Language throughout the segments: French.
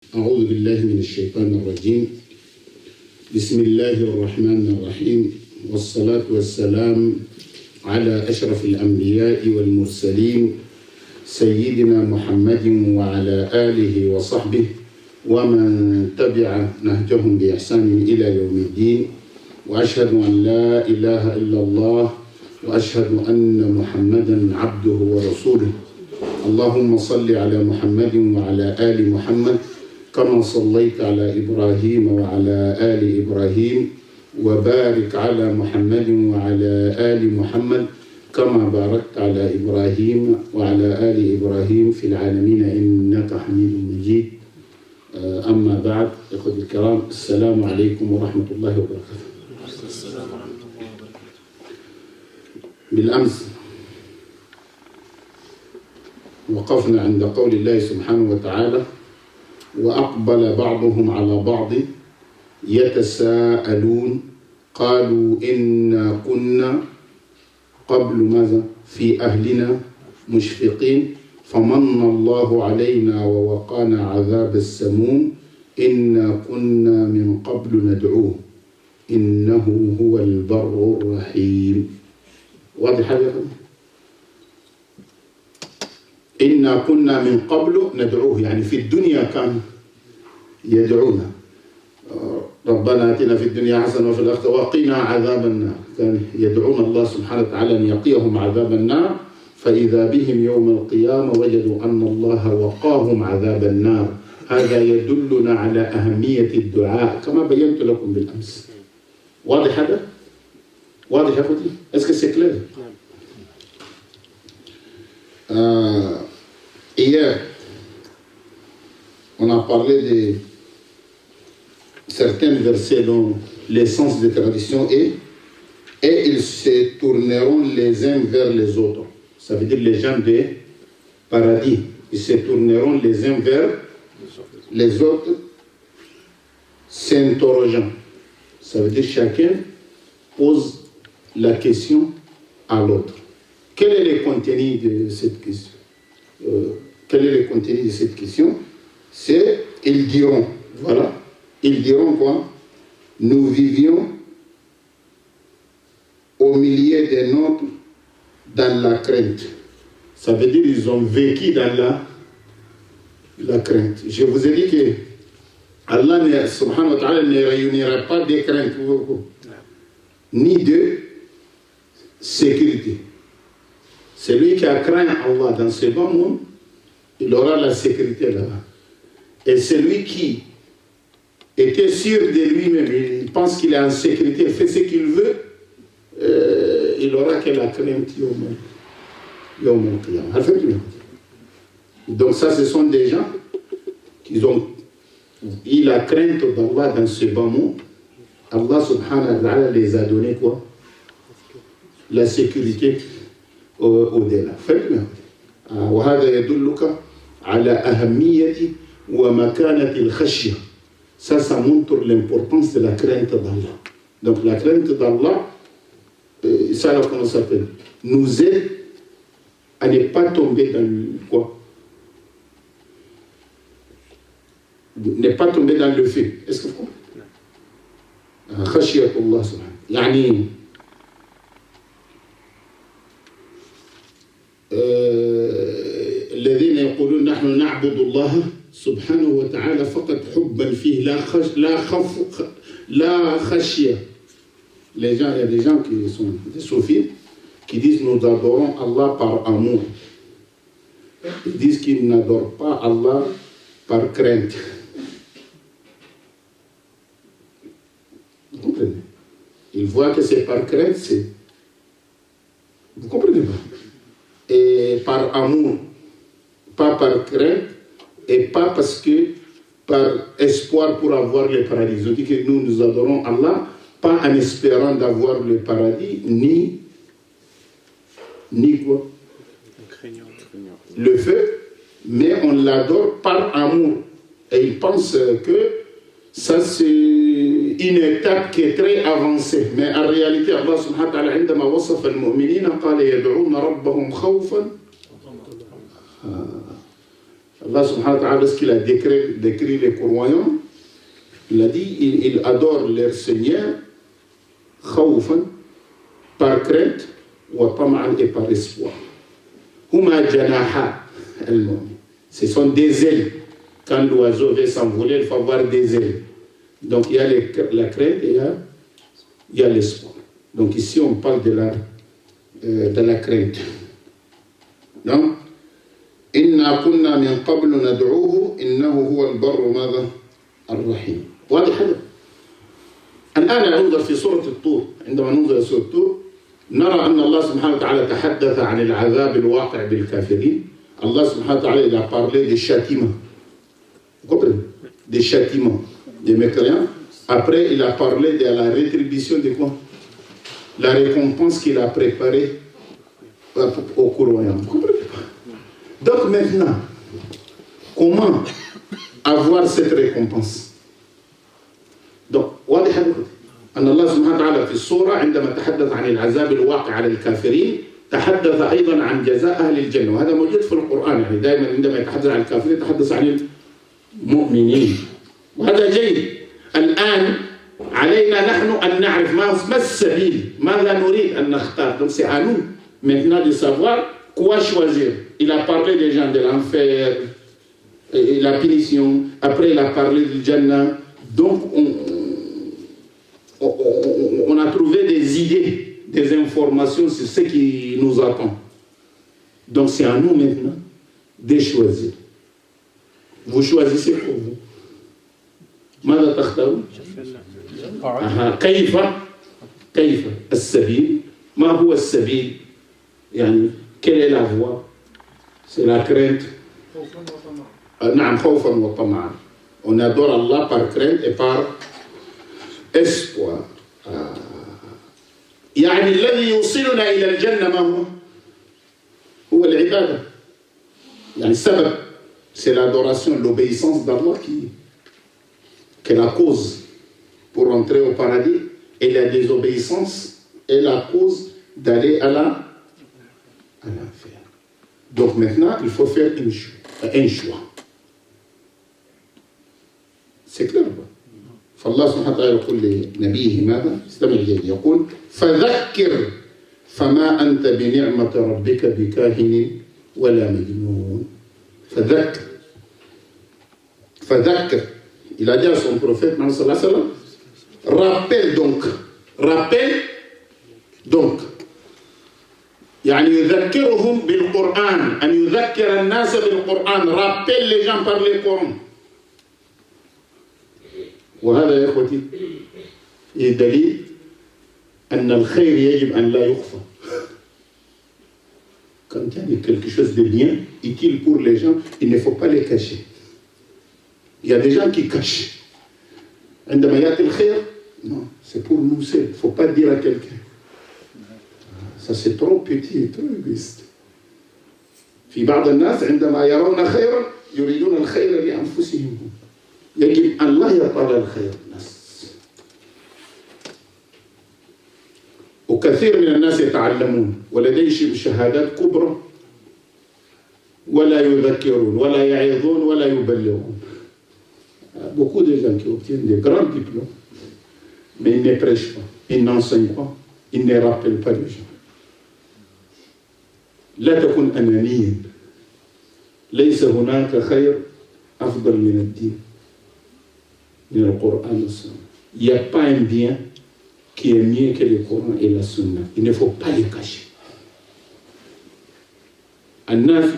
أعوذ بالله من الشيطان الرجيم. بسم الله الرحمن الرحيم، والصلاة والسلام على أشرف الأنبياء والمرسلين سيدنا محمد وعلى آله وصحبه ومن تبع نهجهم بإحسان إلى يوم الدين، وأشهد أن لا إله إلا الله وأشهد أن محمدا عبده ورسوله. اللهم صل على محمد وعلى آل محمد كما صليت على إبراهيم وعلى آل إبراهيم، وبارك على محمد وعلى آل محمد كما باركت على إبراهيم وعلى آل إبراهيم في العالمين إنك حميد مجيد. أما بعد، إخوتي الكرام، السلام عليكم ورحمة الله وبركاته. بالأمس وقفنا عند قول الله سبحانه وتعالى: وأقبل بعضهم على بعض يتساءلون قالوا إنا كنا قبل ماذا في أهلنا مشفقين فمن الله علينا ووقانا عذاب السموم إنا كنا من قبل ندعوه إنه هو البر الرحيم. واضح هذا؟ إنا كنا من قبل ندعوه، يعني في الدنيا كان يدعونا ربنا آتنا في الدنيا حسنة وفي الآخرة وقنا عذاب النار. كان يدعون الله سبحانه وتعالى أن يقيهم عذاب النار، فإذا بهم يوم القيامة وجدوا أن الله وقاهم عذاب النار. هذا يدلنا على أهمية الدعاء كما بينت لكم بالأمس. واضح هذا؟ واضح يا أخوتي؟ Est-ce que c'est clair? Hier, on a parlé de certains versets dont l'essence des traditions est « Et ils se tourneront les uns vers les autres ». Ça veut dire les gens des paradis. Ils se tourneront les uns vers les autres, s'interrogeant. Ça veut dire chacun pose la question à l'autre. Quel est le contenu de cette question? Quel est le contenu de cette question? C'est, ils diront, voilà, ils diront quoi? Nous vivions au milieu des nôtres dans la crainte. Ça veut dire ils ont vécu dans la crainte. Je vous ai dit que Allah subhanahu wa ta'ala ne réunira pas de crainte ni de sécurité. Celui qui a craint Allah dans ce bas monde, il aura la sécurité là-bas. Et celui qui était sûr de lui-même, il pense qu'il est en sécurité, il fait ce qu'il veut, il aura que la crainte Donc ça, ce sont des gens qui ont eu la crainte d'Allah dans ce bas monde. Allah subhanahu wa ta'ala les a donné quoi? La sécurité au-delà. وهذا يدلك على أهمية ومكانة الخشية. Ça montre l'importance de la crainte d'Allah. Donc la crainte d'Allah, ça là comment ça s'appelle, nous aide à ne pas tomber dans le quoi? Ne pas tomber dans le feu. Est-ce que vous comprenez? خشية الله سبحانه. يعني الذين يقولون نحن نعبد الله سبحانه وتعالى فقط حبا فيه لا خشية. Les gens, il y a des gens qui sont des soufis qui disent nous adorons Allah par amour. Ils disent qu'ils n'adorent pas Allah par crainte. Vous comprenez? Ils voient que c'est par crainte, c'est... Vous comprenez pas? Et par amour, pas par crainte, et pas parce que par espoir pour avoir le paradis. Je dis que nous adorons Allah, pas en espérant d'avoir le paradis, ni quoi? Le feu, mais on l'adore par amour. Et ils pensent que ça c'est une étape qui est très avancée. Mais en réalité, Allah subhanahu wa ta'ala, عندما وصف المؤمنين قال يدعون ربهم خوفا Allah subhanahu wa ta'ala, lorsqu'il a décrit les croyants, il a dit ils adorent leur Seigneur khawfan, par crainte, wa tama'an, et par espoir. Huma janaha al-mu'min. Ce sont des ailes. Quand l'oiseau veut s'envoler, il faut avoir des ailes. Donc il y a la crainte et il y a l'espoir. Donc ici on parle de la crainte. Donc, إنا كنا من قبل ندعوه إنه هو البر ماذا الرحيم. واضح هذا. الآن ننظر في سورة الطور. عندما ننظر في سورة الطور نرى أن الله سبحانه وتعالى تحدث عن العذاب الواقع بالكافرين. Allah subhanahu wa ta'ala, il a parlé des châtiments. Vous comprenez? Des châtiments des mécréants. Après, il a parlé de la rétribution de quoi? La récompense qu'il a préparée aux croyants. Vous comprenez? Donc maintenant, comment avoir cette récompense? Donc, واضح أن الله سبحانه وتعالى في السورة عندما تحدث عن العذاب الواقع على الكافرين تحدث أيضا عن جزاء أهل الجنة، وهذا موجود في القرآن. يعني دائما عندما يتحدث عن الكافرين يتحدث عن المؤمنين، وهذا جيد. الآن علينا نحن أن نعرف ما السبيل، ماذا نريد أن نختار. Donc c'est à nous maintenant de savoir quoi choisir. Il a parlé des gens de l'enfer, et la punition, après il a parlé du Jannah. Donc on a trouvé des idées, des informations sur ce qui nous attend. Donc c'est à nous maintenant de choisir. Vous choisissez pour vous. ماذا تختارون؟ كيف السبيل؟ ما هو السبيل؟ يعني quelle est la voie? C'est la crainte. نعم خوفا وطمعا. On adore Allah par crainte et par espoir. يعني الذي يوصلنا إلى الجنة ما هو العبادة. يعني السبب c'est l'adoration, l'obéissance d'Allah qui est la cause pour entrer au paradis, et la désobéissance est la cause d'aller à l'enfer. Donc maintenant, il faut faire un choix. C'est clair. فالله سبحانه وتعالى يقول لنبيه ماذا؟ استمع إليه يقول فذكر فما أنت بنعمة ربك بكاهن ولا مجنون. فذكر. Il a dit à son prophète, rappelle donc. يعني يذكرهم بالقرآن، أن يذكر الناس بالقرآن. rappelle les gens par le Coran. وهذا يا إخوتي دليل أن الخير يجب أن لا يخفى. Quand il y a quelque chose de bien, utile pour les gens, il ne faut pas les cacher. Il y a des gens qui cachent. عندما يأتي الخير, non, c'est pour nous seuls. Il ne faut pas dire à quelqu'un. Ça c'est trop petit, trop égoïste. في بعض الناس عندما يرون خيرا يريدون الخير لأنفسهم. يجب أن لا يطال الخير الناس. وكثير من الناس يتعلمون ولديهم شهادات كبرى ولا يذكرون ولا يعظون ولا يبلغون. Beaucoup de gens qui obtiennent des grands diplômes, mais ils ne prêchent pas, ils n'enseignent pas, ils ne rappellent pas les gens. لا تكن أنانيا. ليس هناك خير أفضل من الدين، من القرآن والسنة. Il n'y a pas un bien qui est mieux que le Coran et la Sunna. Il ne faut pas les cacher. الناس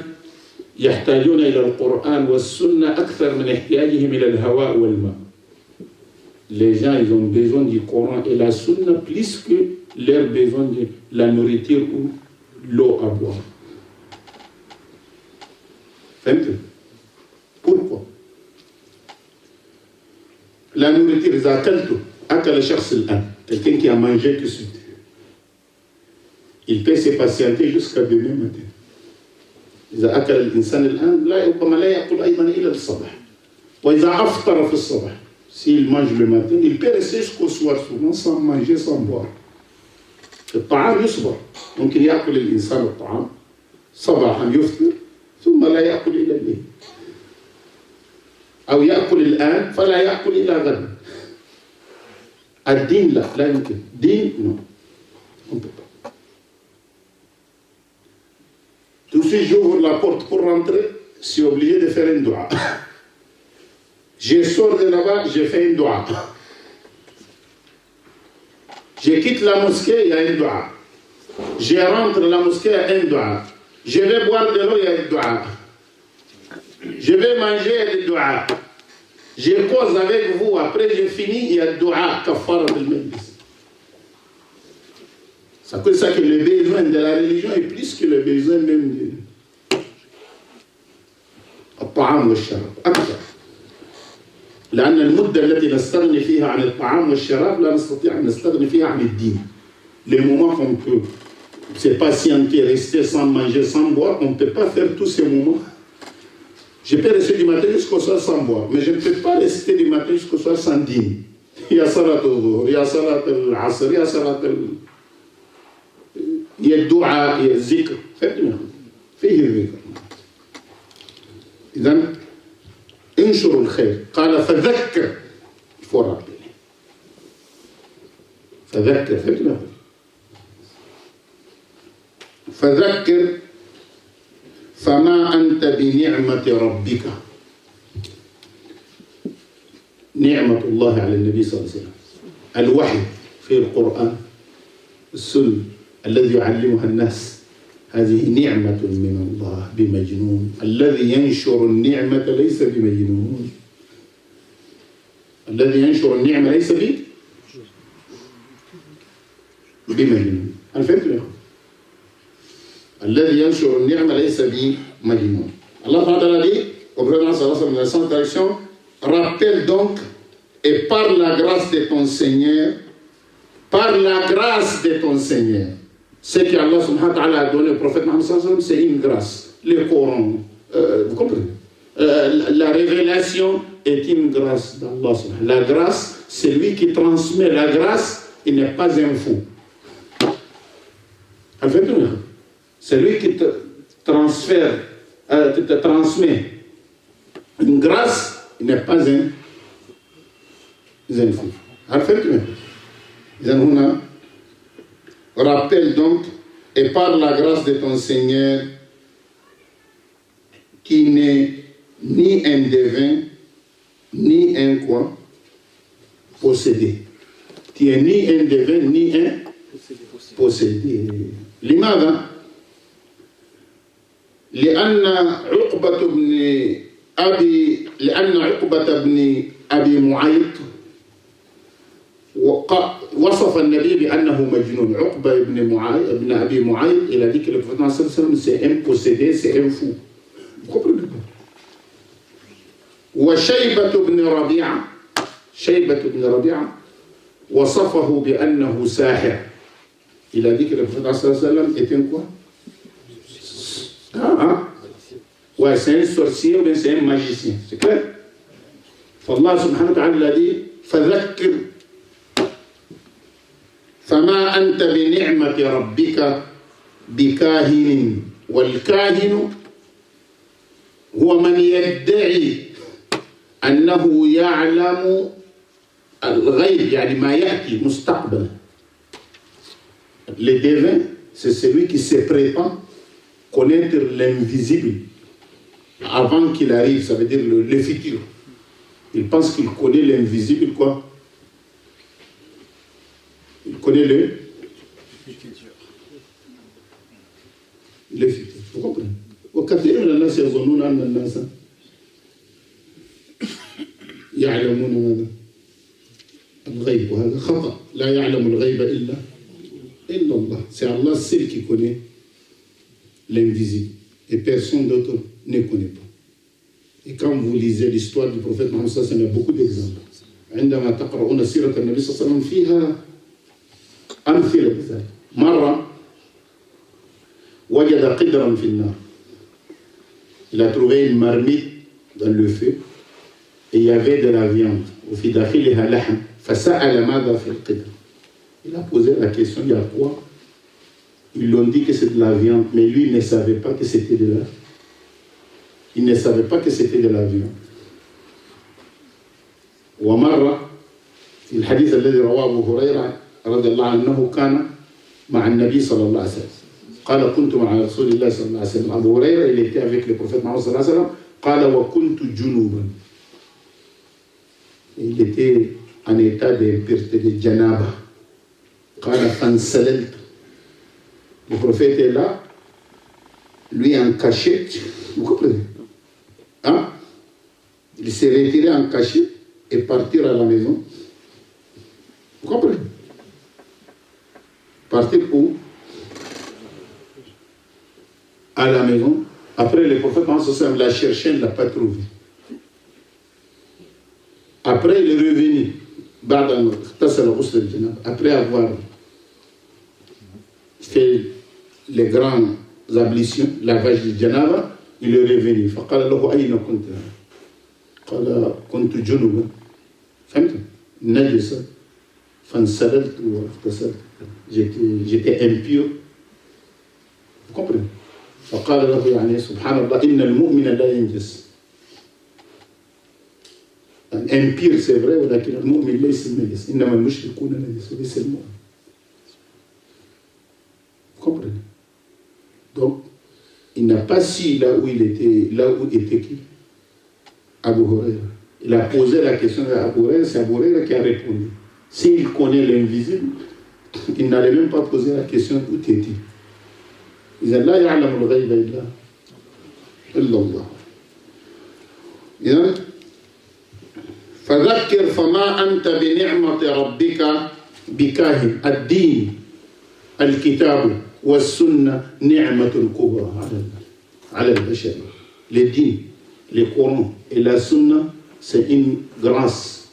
يحتاجون إلى القرآن والسنة أكثر من احتياجهم إلى الهواء والماء. Les gens, ils ont besoin du Coran et la Sunna plus que leur besoin de la nourriture ou l'eau à boire. فهمت؟ Pourquoi? La nourriture, إذا أكلته أكل شخص الآن, quelqu'un qui a mangé tout de suite, il peut se patienter jusqu'à demain matin. إذا أكل الإنسان الآن ربما لا يأكل أيضا إلى الصباح. وإذا أفطر في الصباح, s'il mange le matin, il peut rester jusqu'au soir souvent sans manger, sans boire. الطعام يصبر. ممكن يأكل الإنسان الطعام صباحا يفطر ثم لا يأكل إلى الليل. أو يأكل الآن فلا يأكل إلى غد. الدين لا يمكن. دين non. On ne peut pas. Tout de suite j'ouvre la porte pour rentrer, je suis obligé de faire un dua. Je sors de là-bas, je fais un dua. Je quitte la mosquée, il y a un dua. Je rentre dans la mosquée, il y a un dua. Je vais boire de l'eau, il y a un dua. Je vais manger, il y a un dua. Je cause avec vous, après je finis, il y a dua, kafara del majlis. C'est pour ça que le besoin de la religion est plus que le besoin même de الطعام والشراب أكثر. لأن المدة التي نستغني فيها عن الطعام والشراب لا نستطيع أن نستغني فيها عن الدين. Les moments qu'on peut se patienter, rester sans manger, sans boire, on ne peut pas faire tous ces moments. Je peux rester du matin jusqu'au soir sans boire, mais je ne peux pas rester du matin jusqu'au soir sans dîner. Il y a salat al-dhuhr, il y a salat al-asr, il y a salat il y a dua, il y a zikr. Faites-le. فيه الذكر. إذن انشروا الخير. قال فذكر. Il faut rappeler. فذكر. فهمتنا؟ فذكر فما أنت بنعمة ربك. نعمة الله على النبي صلى الله عليه وسلم. الوحي في القرآن السنة الذي يعلمها الناس هذه نعمة من الله بمجنون. الذي ينشر النعمة ليس بمجنون. الذي ينشر النعمة ليس بمجنون. الفكرة الذي ينشر النعمة ليس بمجنون. Allah Ta'ala dit au prophète sallallahu alayhi wa sallam dans l'action, rappelle donc et par la grâce de ton Seigneur, par la grâce de ton Seigneur. Ce qu'Allah subhanahu wa ta'ala a donné au prophète Mohammed sallallahu alayhi wa sallam, c'est une grâce. Le Coran, vous comprenez? La révélation est une grâce d'Allah. La grâce, c'est lui qui transmet la grâce, il n'est pas un fou. C'est lui qui te transfère, te transmet une grâce, il n'est pas un fou. Rappelle donc, et par la grâce de ton Seigneur, qui n'est ni un devin, ni un quoi, possédé. Qui est ni un devin, ni un possédé. لماذا؟ لأن عقبة بن أبي معيط وصف النبي بأنه مجنون. عقبة بن أبي معيط إلى ذيك الفترة صلى الله عليه وسلم c'est un possédé, c'est un fou. Vous comprenez pas? وشيبة بن ربيعة وصفه بأنه ساحر. Il a dit que le prophète sallallahu alayhi wa sallam était un quoi? Ouais, c'est un sorcier ou bien c'est un magicien. C'est clair? فالله سبحانه وتعالى a dit فذكر فما أنت بنعمة ربك بكاهن. والكاهن هو من يدعي أنه يعلم الغيب، يعني ما يأتي مستقبلا. Le devin, c'est celui qui se prétend connaître l'invisible avant qu'il arrive, ça veut dire le futur. Il pense qu'il connaît l'invisible, quoi. Il connaît le futur. Vous comprenez? وكثير من الناس يظنون أن الناس يعلمون ماذا؟ الغيب، وهذا خطأ. لا يعلم الغيب إلا Allah. C'est Allah seul qui connaît l'invisible et personne d'autre ne connaît pas. Et quand vous lisez l'histoire du prophète Mohammed, il y a beaucoup d'exemples. عندما تقرؤون سيرة النبي صلى الله عليه وسلم فيها أمثلة بذلك. مرة وجد قدرا في النار. Il a trouvé une marmite dans le feu et il y avait de la viande. وفي داخلها لحم فسأل ماذا في القدر. Il a posé la question, il y a quoi? Ils lui ont dit que c'est de la viande, mais lui il ne savait pas que c'était de la. Il ne savait pas que c'était de la viande. ومرة في الحديث الذي رواه أبو هريرة رضي الله عنه أنه كان مع النبي صلى الله عليه وسلم قال كنت مع رسول الله صلى الله عليه وسلم. أبو هريرة il était avec le prophète Mohammed صلى الله عليه وسلم قال وكنت جنوبا. Il était en état d'impureté de janaba. قال فانسللت. Le prophète est là, lui en cachette, vous comprenez? Hein? Il s'est retiré en cachette et partir à la maison. Vous comprenez? Partir où? À la maison. Après, le prophète l'a cherché, il ne l'a pas trouvé. Après, il est revenu. Après avoir fait les grandes ablutions, lavage du janaba, il est revenu. فقال له أين كنت؟ قال كنت جنوبا. فهمت؟ نجسا فانسللت واغتسلت. J'étais impur. Vous comprenez? فقال له يعني سبحان الله إن المؤمن لا ينجس. Impur c'est vrai ولكن المؤمن ليس نجس. إنما المشركون نجس وليس المؤمن. Vous comprenez? Donc, il n'a pas su là où était qui? Abu Huraira. Il a posé la question à Abu Huraira, c'est Abu Huraira qui a répondu. S'il connaît l'invisible, il n'allait même pas poser la question où tu étais. Il dit لا يعلم الغيب إلا الله. إذن فذكر فما أنت بنعمة ربك بكاهن. الدين الكتاب والسنة نعمة كبرى على البشر. Les dînes, les Corans et la Sunna, c'est une grâce.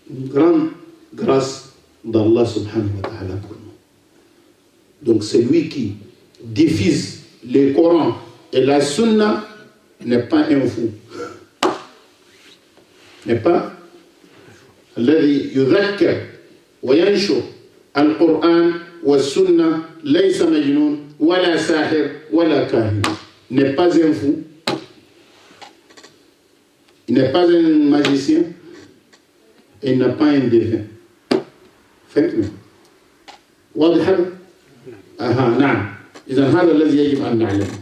Une grande grâce d'Allah subhanahu wa ta'ala pour nous. Donc celui qui diffuse le Coran et la Sunna n'est pas un fou. N'est pas الذي يذكر وينشر القرآن والسنة ليس مجنون ولا ساحر ولا كاهن. N'est pas un fou. Il n'est pas un magicien et il n'a pas un devin. فهمتني؟ واضح هذا؟ نعم. إذا هذا الذي يجب أن نعلمه.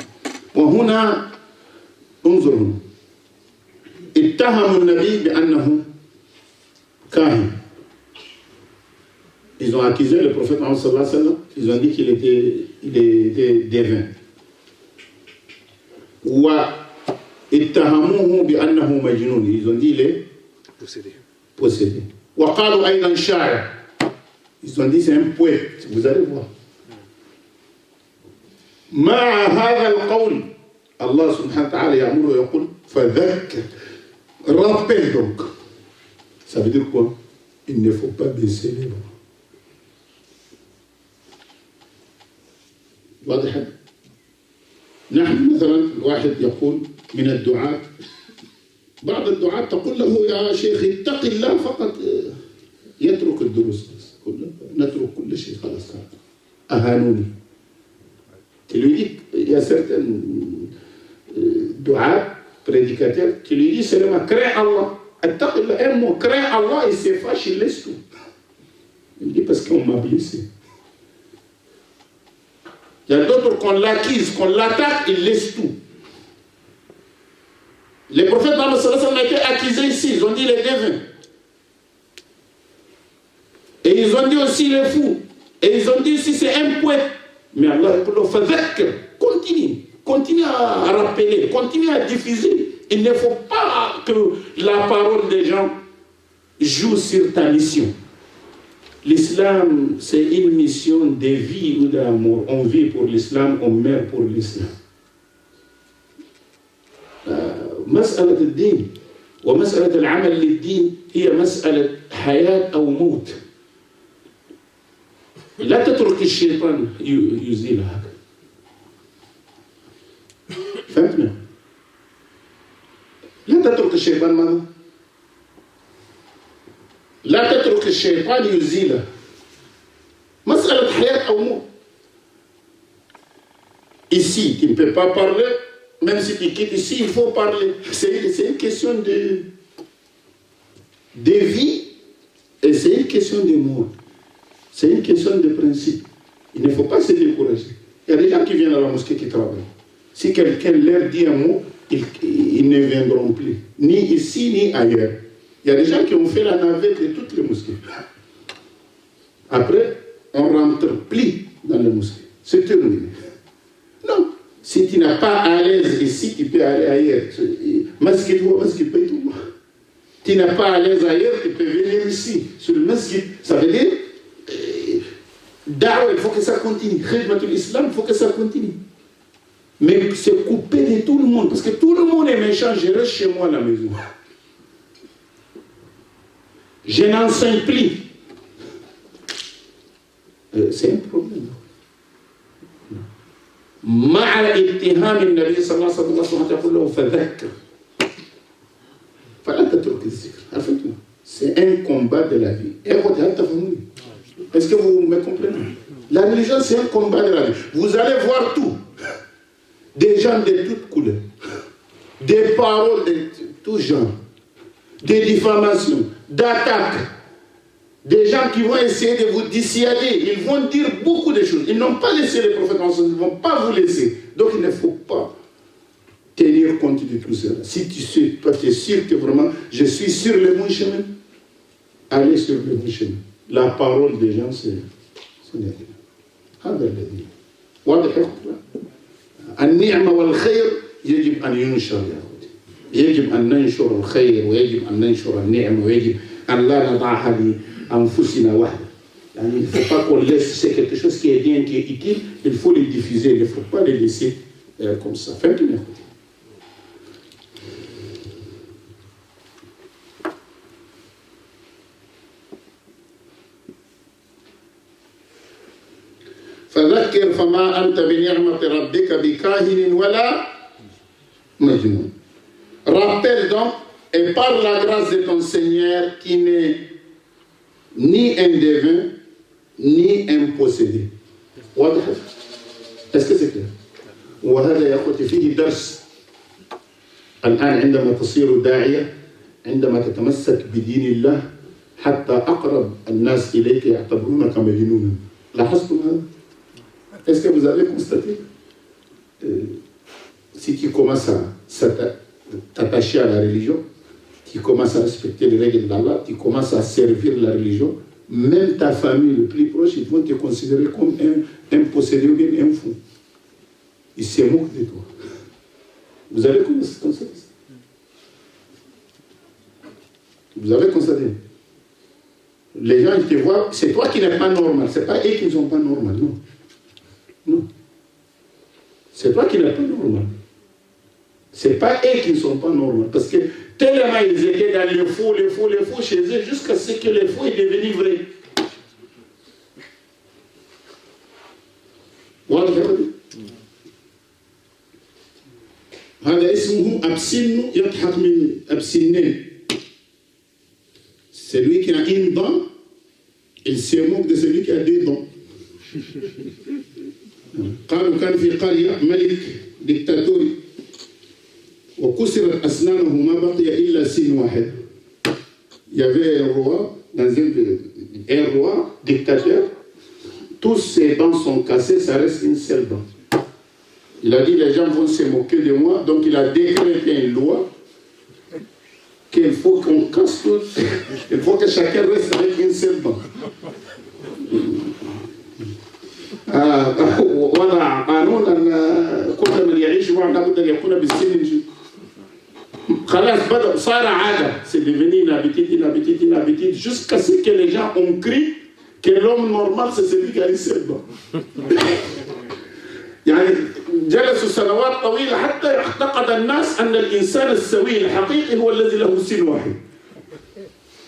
وهنا انظر هنا. اتهموا النبي بأنه كاهن. Ils ont accusé le prophète Mohammed sallallahu alayhi wa sallam, ils ont dit qu'il était devin. واتهموه بأنه مجنون. Ils ont dit il est possédé. وقالوا أيضا شاعر. Ils ont dit c'est un poète. Vous allez voir. مع هذا القول الله سبحانه وتعالى يأمر ويقول فذكر. Rappelle donc. Ça veut dire quoi? Il ne faut pas baisser les bras. واضح؟ نحن مثلا الواحد يقول من الدعاة، بعض الدعاة تقول له يا شيخ اتق الله فقط يترك الدروس بس. نترك كل شيء خلاص. أهانوني. Tu lui dis, il y a certains du'at, prédicateurs, tu lui dis seulement crains Allah. Attends, un mot, crains Allah, il se fâche, il laisse tout. Il dit parce qu'on m'a blessé. Il y a d'autres qu'on l'accuse, qu'on l'attaque, il laisse tout. Les prophètes Mohammed sallallahu alayhi wa sallam ont été accusés ici, ils ont dit les devins. Et ils ont dit aussi les fous. Et ils ont dit aussi c'est un poète. Mais Allah continue à rappeler, continue à diffuser. Il ne faut pas que la parole des gens joue sur ta mission. L'islam, c'est une mission de vie ou d'amour. On vit pour l'islam, on meurt pour l'islam. مسألة الدين ومسألة العمل للدين هي مسألة حياة أو موت. لا تترك الشيطان يزيلها. فهمتنا؟ لا تترك الشيطان ماذا؟ لا تترك الشيطان يزيلها. مسألة حياة أو موت. Ici, tu ne peux pas parler, même si tu quittes ici, il faut parler. C'est une question des vies, et c'est une question de mots. C'est une question de principe. Il ne faut pas se décourager. Il y a des gens qui viennent à la mosquée qui travaillent. Si quelqu'un leur dit un mot, ils ne viendront plus. Ni ici, ni ailleurs. Il y a des gens qui ont fait la navette de toutes les mosquées. Après, on ne rentre plus dans les mosquées. C'est terminé. Non. Si tu n'es pas à l'aise ici, tu peux aller ailleurs. Masjid ou masjid, pas tout. Tu n'es pas à l'aise ailleurs, tu peux venir ici. Sur le masjid, ça veut dire, Da'wah, il faut que ça continue. Khidmatul Islam, il faut que ça continue. Mais c'est coupé de tout le monde, parce que tout le monde est méchant, je reste chez moi à la maison. Je n'enseigne plus. C'est un problème. مع اتهام النبي صلى الله عليه وسلم تقول له فذكر فلا تترك الذكر. C'est un combat de la vie. Est-ce que vous me comprenez? La religion, c'est un combat de la vie. Vous allez voir tout. Des gens de toutes couleurs. Des paroles de tout genre. Des diffamations, d'attaques. Des gens qui vont essayer de vous dissuader. Ils vont dire beaucoup de choses. Ils n'ont pas laissé les prophètes ensemble. Ils ne vont pas vous laisser. Donc il ne faut pas tenir compte de tout cela. Si tu sais, toi tu es sûr que vraiment, je suis sur le bon chemin, allez sur le bon chemin. La parole des gens, c'est هذا الذي واضح يا اخوان. النعمه والخير يجب ان ينشر يا اخوتي. يجب ان ننشر الخير ويجب ان ننشر النعمه ويجب ان لا نضعها لانفسنا وحده. يعني il ne faut pas qu'on laisse, c'est quelque chose qui est bien, qui est utile, il faut le diffuser, il ne faut pas le laisser comme ça. فهمتني يا اخوتي؟ فذكر فما أنت بنعمة ربك بكاهن ولا مجنون. Rappelle donc, et par la grâce de ton Seigneur qui n'est ni un devin, ni un possédé. واضح؟ Est-ce que c'est clair؟ وهذا يا أخوتي فيه درس. الآن عندما تصير داعية، عندما تتمسك بدين الله، حتى أقرب الناس إليك يعتبرونك مجنونا. لاحظتم هذا؟ Est-ce que vous avez constaté si tu commences à t'attacher à la religion, tu commences à respecter les règles d'Allah, tu commences à servir la religion, même ta famille le plus proche, ils vont te considérer comme un possédé ou bien un fou. Ils se moquent de toi. Vous avez constaté ça? Vous avez constaté? Les gens, ils te voient, c'est toi qui n'es pas normal, c'est pas eux qui ne sont pas normal, non. Non. C'est toi qui n'es pas normal. C'est pas eux qui ne sont pas normaux. Parce que tellement ils étaient dans les faux chez eux, jusqu'à ce que les faux est devenu vrai. هذا اسمه أبسن يضحك من أبسنين. Celui qui a une dent, il se moque de celui qui a deux dents. قالوا كان في قرية ملك ديكتاتوري وكسرت أسنانه ما بقي إلا سن واحد. Il y avait un roi, un roi dictateur, tous ses dents sont cassées, ça reste une seule dent. Il a dit les gens vont se moquer de moi, donc il a décrété une loi qu'il faut qu'on casse tout, il faut que chacun reste avec une seule dent. وضع قانون ان كل من يعيش معه لابد ان يكون بالسن. خلاص بدأ صار عادة. C'est devenu une habitude jusqu'à ce que les gens ont cru que l'homme normal c'est celui qui a une seule dent. يعني جلسوا سنوات طويلة حتى اعتقد الناس أن الإنسان السوي الحقيقي هو الذي له سن واحد.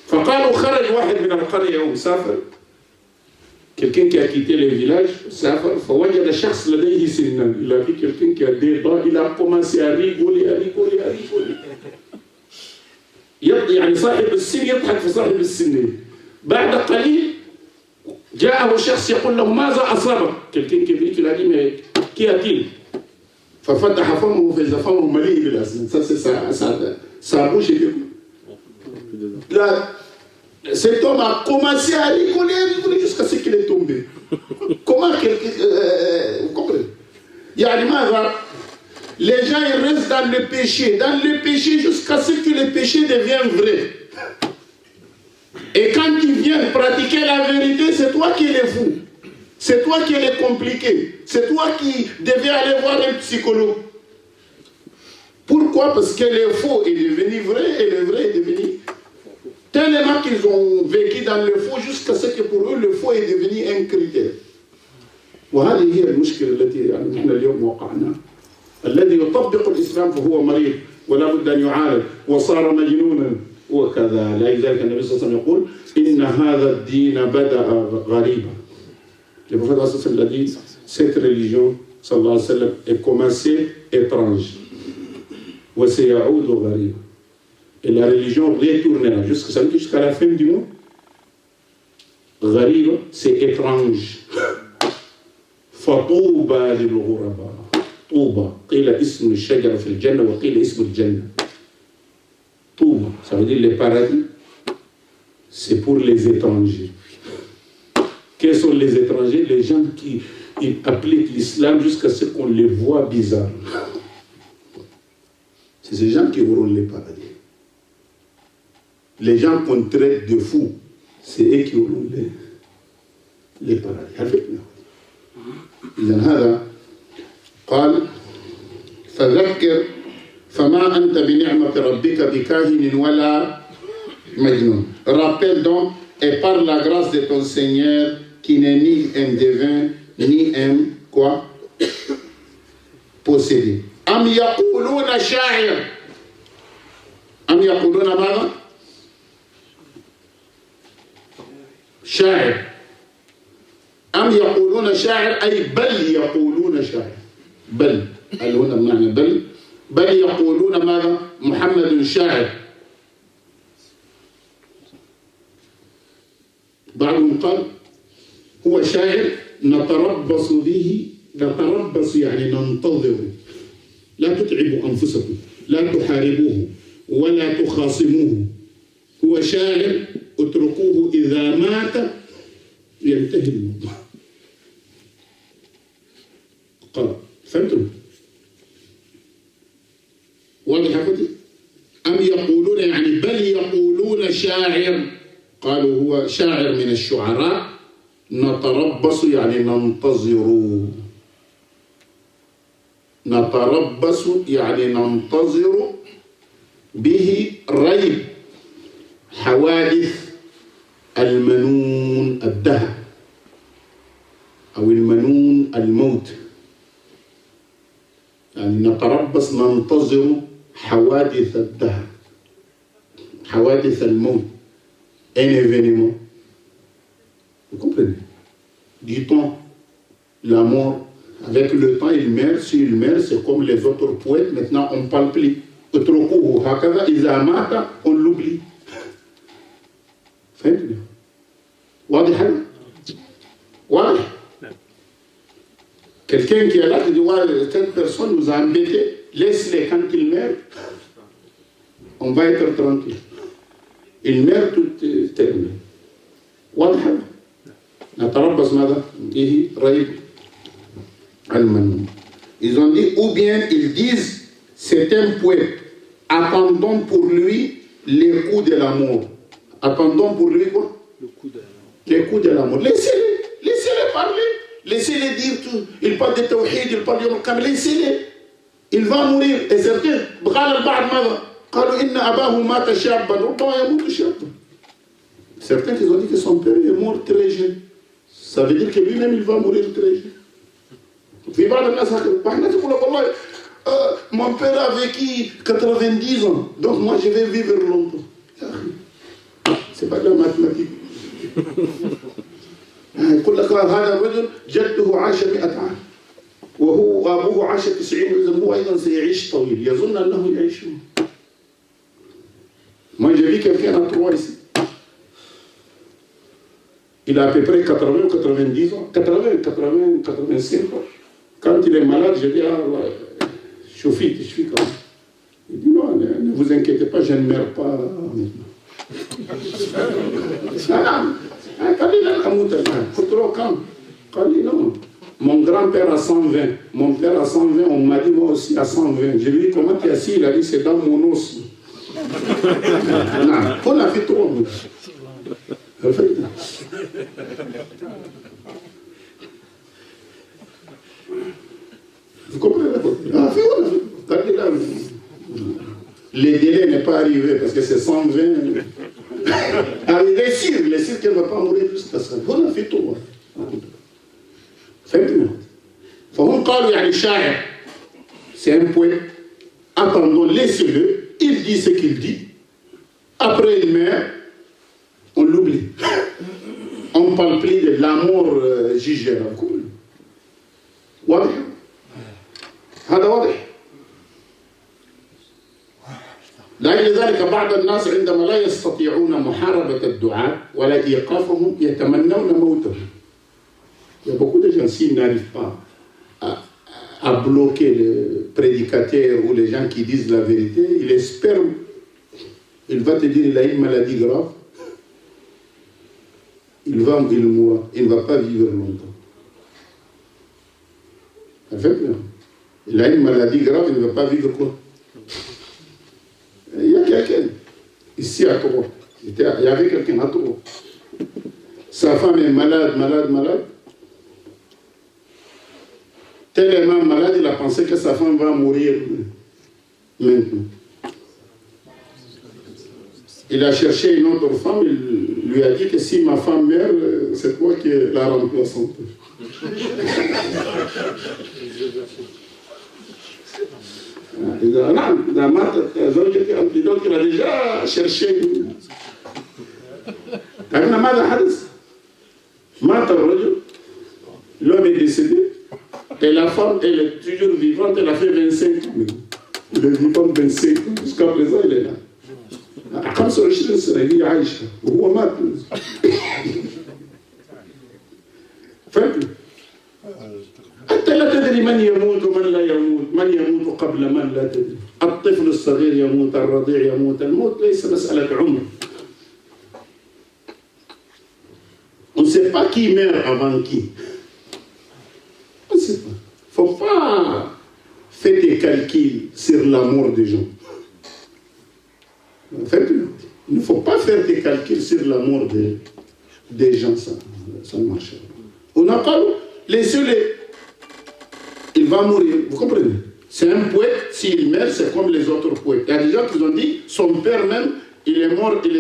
فقالوا خرج واحد من القرية ومسافر. Quelqu'un qui a quitté le village, فوجد شخص لديه سنان. Il a vu quelqu'un qui a des dents, il a commencé à rigoler. يعني صاحب السن يضحك في صاحب السنين. بعد قليل جاءه شخص يقول له ماذا أصابك؟ Quelqu'un qui a vu qu'il a dit mais qu'y a-t-il? ففتح فمه فإذا فمه مليء بالأسنان. Ça bouche est cet homme a commencé à rigoler jusqu'à ce qu'il est tombé. Comment vous comprenez? Les gens ils restent dans le péché jusqu'à ce que le péché devienne vrai. Et quand ils viennent pratiquer la vérité, c'est toi qui es fou. C'est toi qui es compliqué. C'est toi qui devais aller voir un psychologue. Pourquoi? Parce que le faux est devenu vrai et le vrai est devenu... Tellement qu'ils ont vécu dans le faux jusqu'à ce que pour eux le faux est devenu un critère. وهذه هي المشكلة التي نحن اليوم وقعنا. الذي يطبق الإسلام فهو مريض ولا بد أن يعالج وصار مجنونا وكذا. لذلك النبي صلى الله عليه وسلم يقول إن هذا الدين بدأ غريبا. Le prophète a dit cette religion sallallahu alayhi wa sallam est commencée étrange. وسيعود غريبا. Et la religion retournera jusqu'à la fin du monde. غريبا, c'est étrange. فطوبى للغرباء. طوبى قيل اسم الشجرة في الجنة وقيل اسم الجنة. طوبى, ça veut dire le paradis, c'est pour les étrangers. Quels sont les étrangers? Les gens qui appliquent l'islam jusqu'à ce qu'on les voit bizarres. C'est ces gens qui auront les paradis. Les gens qu'on traite de fous, c'est eux qui auront les paradis. إذن هذا قال فذكر فما أنت بنعمة ربك بكاهن ولا مجنون. Rappelle donc et par la grâce de ton Seigneur qui n'est ni un devin ni un quoi possédé. أم يقولون شاعر. أم يقولون ماذا؟ شاعر. أم يقولون شاعر أي بل يقولون شاعر. بل هنا بمعنى بل يقولون ماذا؟ محمد شاعر. بعضهم قال هو شاعر نتربص به. نتربص يعني ننتظر. لا تتعبوا أنفسكم، لا تحاربوه ولا تخاصموه. هو شاعر اتركوه إذا مات ينتهي الموضوع. قال فهمتم؟ واضح يا اخوتي؟ أم يقولون يعني بل يقولون شاعر. قالوا هو شاعر من الشعراء. نتربص يعني ننتظر. نتربص يعني ننتظر به ريب حوادث المنون الدهر أو المنون الموت. يعني نتربص ننتظر حوادث الدهر حوادث الموت. Un événement. Vous comprenez? Du temps, la mort. Avec le temps, il meurt. S'il meurt, c'est comme les autres poètes. Maintenant, on ne parle plus. On l'oublie. فهمتني؟ واضح هذا؟ واضح؟ Quelqu'un qui est là, qui dit ouais, telle personne nous a embêtés, laisse-les quand il meurt, on va être tranquille. Il meurt, tout est terminé. واضح هذا؟ نتربص ماذا؟ به ريب المنون. Ils ont dit, ou bien ils disent, c'est un poète, attendons pour lui les coups de la mort. Attendons pour lui quoi? Le coup de la mort. Les coups de la mort. Laissez-les parler. Laissez-les dire tout. Il parle de tawhid, il parle de Yom. Laissez-les. Il va mourir. Et certains, certains qui ont dit que son père est mort très jeune. Ça veut dire que lui-même il va mourir très jeune. Mon père a vécu 90 ans, donc moi je vais vivre longtemps. C'est pas de la mathématique. يقول لك هذا الرجل جده عاش 100 عام وهو أبوه عاش 90 عام هو أيضا سيعيش طويل يظن أنه يعيش. Moi j'ai vu quelqu'un à 3 ici. Il a à peu près 80 ou 90 ans, 80, 85 ans. Quand il est malade, je dis ah ouais, je suis quand même. Il dit non, ne vous inquiétez pas, je ne meurs pas maintenant. Non. Mon grand-père a 120, mon père a 120, on m'a dit moi aussi à 120. Je lui ai dit comment tu es assis, il a dit c'est dans mon os. Non, on a fait trop. Vous comprenez la les délais n'est pas arrivé parce que c'est 120. Les cires qu'elle ne va pas mourir jusqu'à ça. On a fait trop. فهم قالوا يعني الشاعر c'est un poète, attendons, laissez-le, il dit ce qu'il dit, après il meurt, on l'oublie. On ne parle plus de la mort jugée. واضح؟ هذا واضح. لأجل ذلك بعض الناس عندما لا يستطيعون محاربة الدعاة ولا إيقافهم يتمنون موتهم. Il y a beaucoup de gens, s'ils n'arrivent pas à bloquer le prédicateur ou les gens qui disent la vérité, ils espèrent, il va te dire il a une maladie grave, il mourra, il ne va pas vivre longtemps. En fait, il a une maladie grave, il ne va pas vivre quoi? Il y a quelqu'un, ici à Tours, il y avait quelqu'un à Tours. Sa femme est malade. Tellement malade, il a pensé que sa femme va mourir maintenant. Il a cherché une autre femme, il lui a dit que si ma femme meurt, c'est toi qui es la remplaçante. Il a déjà cherché. L'homme est décédé. Et la femme, elle est toujours vivante, elle a fait 25 ans. Elle est vivante 25 ans, jusqu'à présent, elle est là. 25 سنة هي عايشة وهو مات. فهمت؟ حتى لا تدري من يموت ومن لا يموت، من يموت قبل من لا تدري. الطفل الصغير يموت، الرضيع يموت، الموت ليس مسألة عمر. On ne sait pas qui meurt avant qui. On ne sait pas. Il ne faut pas faire des calculs sur la mort des gens. En fait, il ne faut pas faire des calculs sur la mort des gens, ça ne marche pas. On n'a pas laissez-le, il va mourir, vous comprenez? C'est un poète, s'il meurt, c'est comme les autres poètes. Il y a des gens qui ont dit, son père même, il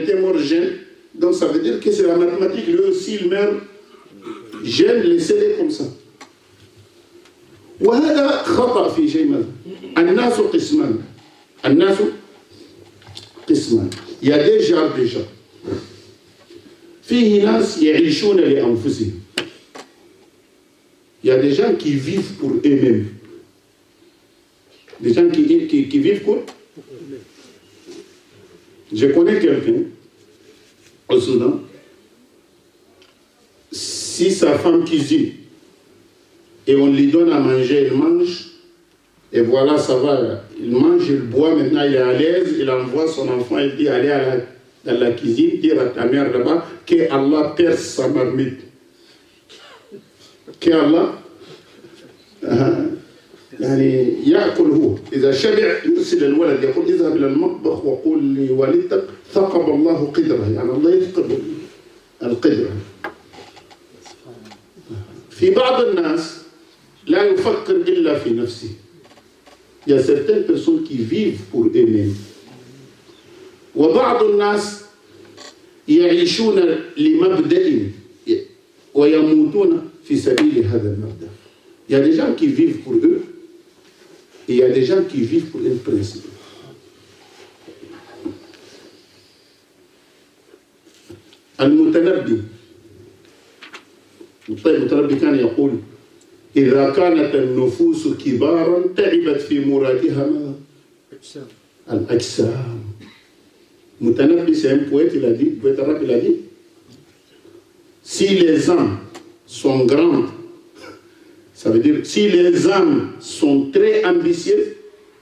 était mort jeune, donc ça veut dire que c'est la mathématique, lui aussi il meurt jeune, laissez-le comme ça. وهذا خطأ في شيء ما. الناس قسمان. الناس قسمان. Il y a des genres de gens. فيه ناس يعيشون لأنفسهم. Il y a des gens qui vivent pour eux-mêmes. Des gens qui vivent pour eux-mêmes. Je connais quelqu'un au Soudan. Si sa femme cuisine et on lui donne à manger, il mange. Et voilà, ça va. Il mange, il boit, maintenant il est à l'aise. Il envoie son enfant, il dit allez dans la cuisine, dire à ta mère là-bas que Allah perce sa marmite. Que Allah يعني يأكل هو إذا شبع يرسل الولد يقول اذهب إلى المطبخ وقول لوالدتك ثقب الله قدره يعني الله يثقب القدرة. في بعض الناس لا يفكر إلا في نفسه. Il y a certaines personnes qui vivent pour eux-mêmes. وبعض الناس يعيشون لمبدأ ويموتون في سبيل هذا المبدأ. Il y a des gens qui vivent pour eux et il y a des gens qui vivent pour un principe. المتنبي المتنبي كان يقول إذا كانت النفوس كبارا تعبت في مرادها الأجسام. Mutanabbi, c'est un poète, il a dit, poète arabe, il a dit, si les âmes sont grandes, ça veut dire, si les âmes sont très ambitieuses,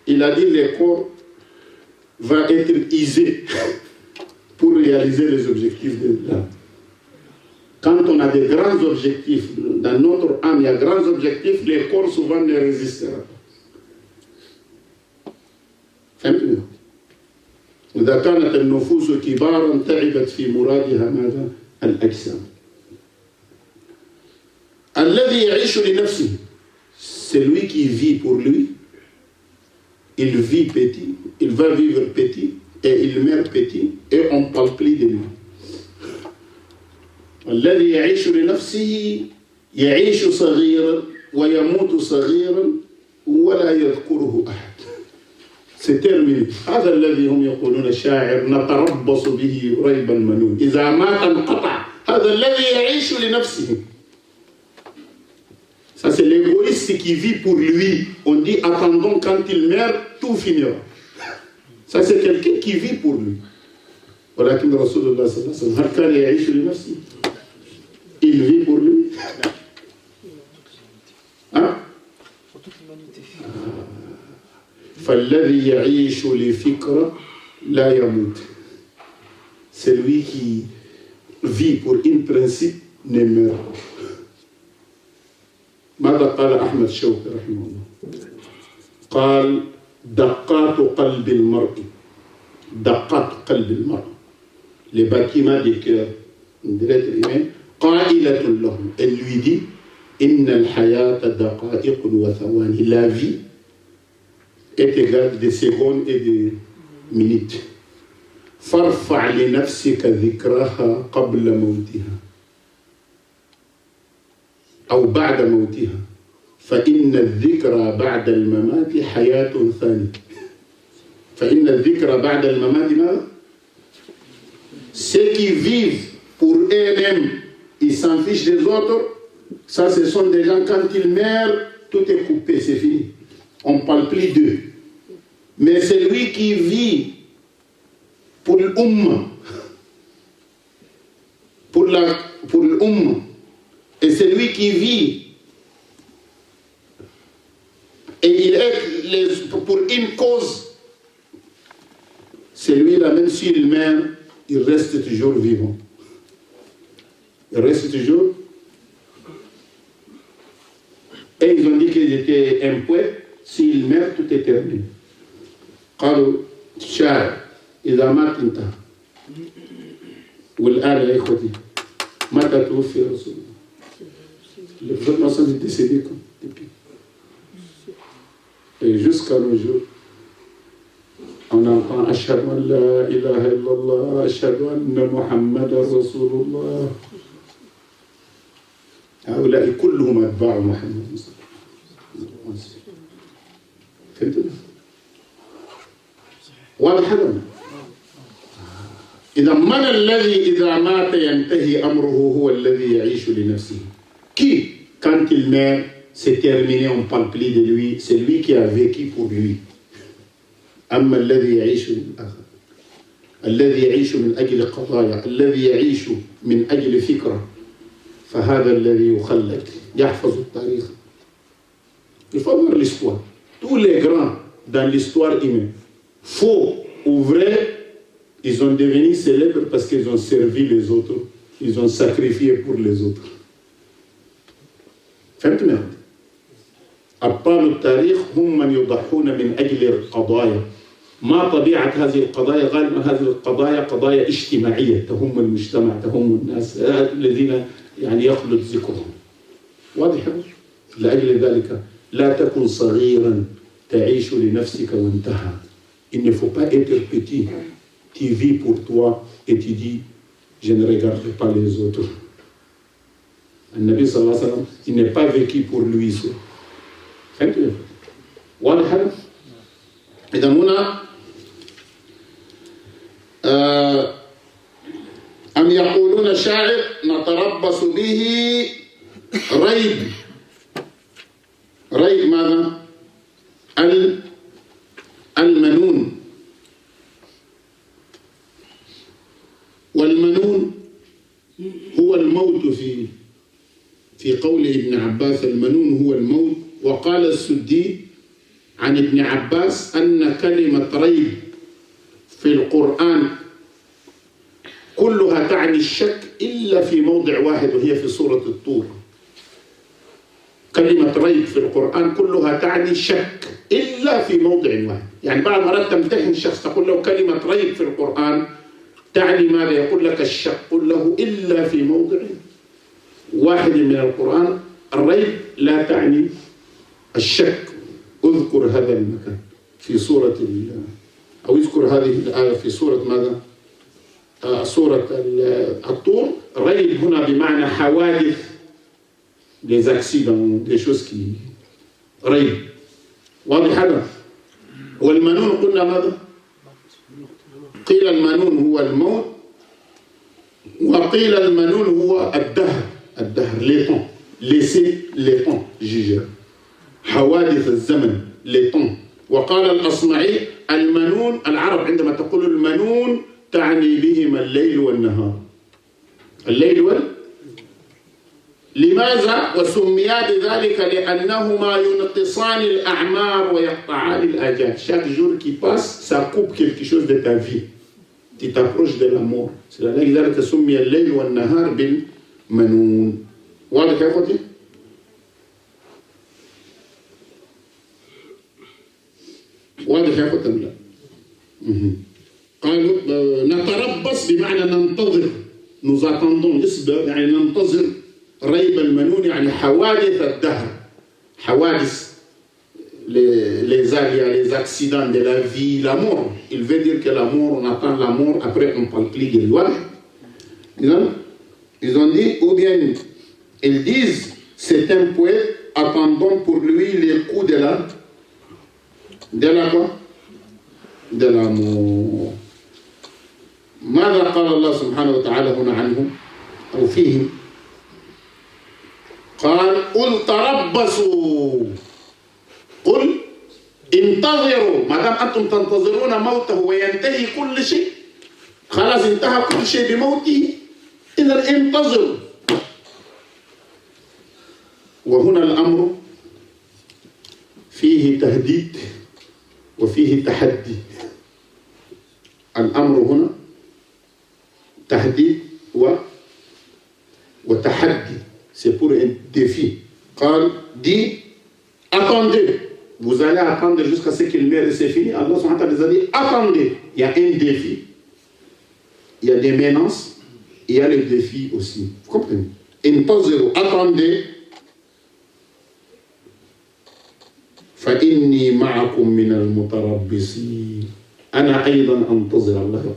il a dit, le corps va être usé pour réaliser les objectifs de l'âme. Quand on a des grands objectifs, dans notre âme, il y a grands objectifs, les corps souvent ne résistent pas. فهمتني؟ إذا كانت النفوس كبارا تعبت في مرادها ماذا؟ الأجسام. الذي يعيش لنفسه, celui qui vit pour lui, il vit petit, il va vivre petit et il meurt petit et on ne parle plus de lui. الذي يعيش لنفسه يعيش صغيرا ويموت صغيرا ولا يذكره أحد. C'est terminé. هذا الذي هم يقولون الشاعر نتربص به ريب المنون إذا مات انقطع. هذا الذي يعيش لنفسه. Ça c'est l'égoïste qui vit pour lui. On dit attendons quand il meurt, tout finira. Ça c'est quelqu'un qui vit pour lui. ولكن رسول الله صلى الله عليه وسلم هل كان يعيش لنفسه؟ Il vit pour lui. Hein? فالذي يعيش لفكرة لا يموت. Celui qui vit pour un principe ne meurt pas. ماذا قال أحمد شوقي رحمه الله؟ قال دقات قلب المرء دقات قلب المرء les battements du cœur de l'être humain قائلة له, elle lui dit إن الحياة دقائق وثواني, la vie est égale de secondes et de minutes. فارفع لنفسك ذكرها قبل موتها أو بعد موتها فإن الذكرى بعد الممات حياة ثانية. فإن الذكرى بعد الممات ماذا؟ Ceux qui vivent pour eux-mêmes, ils s'en fichent des autres, ça ce sont des gens quand ils meurent, tout est coupé, c'est fini. On ne parle plus d'eux. Mais celui qui vit pour l'Ummah, pour l'Ummah, et celui qui vit et il est pour une cause, celui-là, même s'il meurt, il reste toujours vivant. Il reste toujours. Et ils ont dit qu'il était un poète, s'il meurt, tout est terminé. قالوا شاعر إذا مات انتهى. والآن يا إخوتي متى توفي رسول الله؟ Le prophète Mohammed est décédé depuis. Et jusqu'à nos jours, on entend Ashhadu an la ilaha illallah, Ashhadu anna Muhammadan Rasulullah. هؤلاء كلهم أتباع محمد صلى الله عليه وسلم. فهمتوا؟ واضح هذا؟ إذا من الذي إذا مات ينتهي أمره هو الذي يعيش لنفسه. Qui, quand il meurt, c'est terminé, on ne parle plus de lui, c'est lui qui a vécu pour lui. أما الذي يعيش للآخر الذي يعيش من أجل قضايا الذي يعيش من أجل فكرة فهذا الذي يخلد يحفظ التاريخ. Il faut voir l'histoire. Tous les grands dans l'histoire humaine, faux ou vrai, ils ont devenu célèbres parce qu'ils ont servi les autres, ils ont sacrifié pour les autres. فهمتني؟ أبطال التاريخ هم من يضحون من أجل القضايا. ما طبيعة هذه القضايا؟ غالبا هذه القضايا قضايا اجتماعية تهم المجتمع، تهم الناس الذين يعني يخلد ذكرهم. واضح؟ لأجل ذلك لا تكن صغيرا تعيش لنفسك وانتهى. Il ne faut pas être petit. Tu vis pour toi et tu dis je ne regarde pas les autres. النبي صلى الله عليه وسلم, il n'est pas vécu pour lui seul. فهمتوا؟ واضح هذا؟ إذا هنا أم يقولون شاعر نتربص به ريب. ريب ماذا؟ المنون. والمنون هو الموت في قول ابن عباس المنون هو الموت. وقال السدي عن ابن عباس أن كلمة ريب في القرآن كلها تعني الشك إلا في موضع واحد وهي في سورة الطور. كلمة ريب في القرآن كلها تعني شك إلا في موضع واحد. يعني بعض المرات تمتحن شخص تقول له كلمة ريب في القرآن تعني ماذا؟ يقول لك الشك. قل له إلا في موضع واحد من القرآن الريب لا تعني الشك. اذكر هذا المكان في سورة أو اذكر هذه الآية في سورة ماذا؟ سورة الطور. ريب هنا بمعنى حوادث، des accidents, des choses qui ريب. واضح هذا؟ والمنون قلنا ماذا؟ قيل المنون هو الموت، وقيل المنون هو الدهر. الدهر les temps، laisser les temps juger، حوادث الزمن les temps. وقال الأصمعي المنون، العرب عندما تقول المنون تعني بهما الليل والنهار. الليل لماذا؟ وسميا بذلك لأنهما ينقصان الأعمار ويقطعان الآجال. Chaque jour qui passe, ça coupe quelque chose de ta vie. Tu t'approches de la mort. C'est là لذلك سمي الليل والنهار بالمنون. واضح يا أخوتي؟ واضح يا أخوتي لا؟ قالوا نتربص بمعنى ننتظر. nous attendons اصبر يعني ننتظر. ريب المنون يعني حوادث الدهر. حوادث les aléas, les accidents de la vie, la mort. Il veut dire que la mort, on attend la mort, après on parle plus de loi. Ils ont dit, ou bien ils disent, c'est un poète, attendons pour lui les coups de la quoi? De la mort. ماذا قال الله سبحانه وتعالى هنا عنهم أو فيهم؟ قال قل تربصوا، قل انتظروا. ما دام أنتم تنتظرون موته وينتهي كل شيء، خلاص انتهى كل شيء بموته، إذا انتظروا. وهنا الأمر فيه تهديد وفيه تحدي. الأمر هنا تهديد وتحدي. C'est pour un défi. قال dit attendez, vous allez attendre jusqu'à ce qu'il meure et c'est fini. Allah subhanahu wa ta'ala a dit attendez. Il y a un défi, il y a des menaces, il y a le défi aussi. Vous comprenez? انتظروا, attendez. فإني معكم من المتربصين. أنا أيضا أنتظر. الله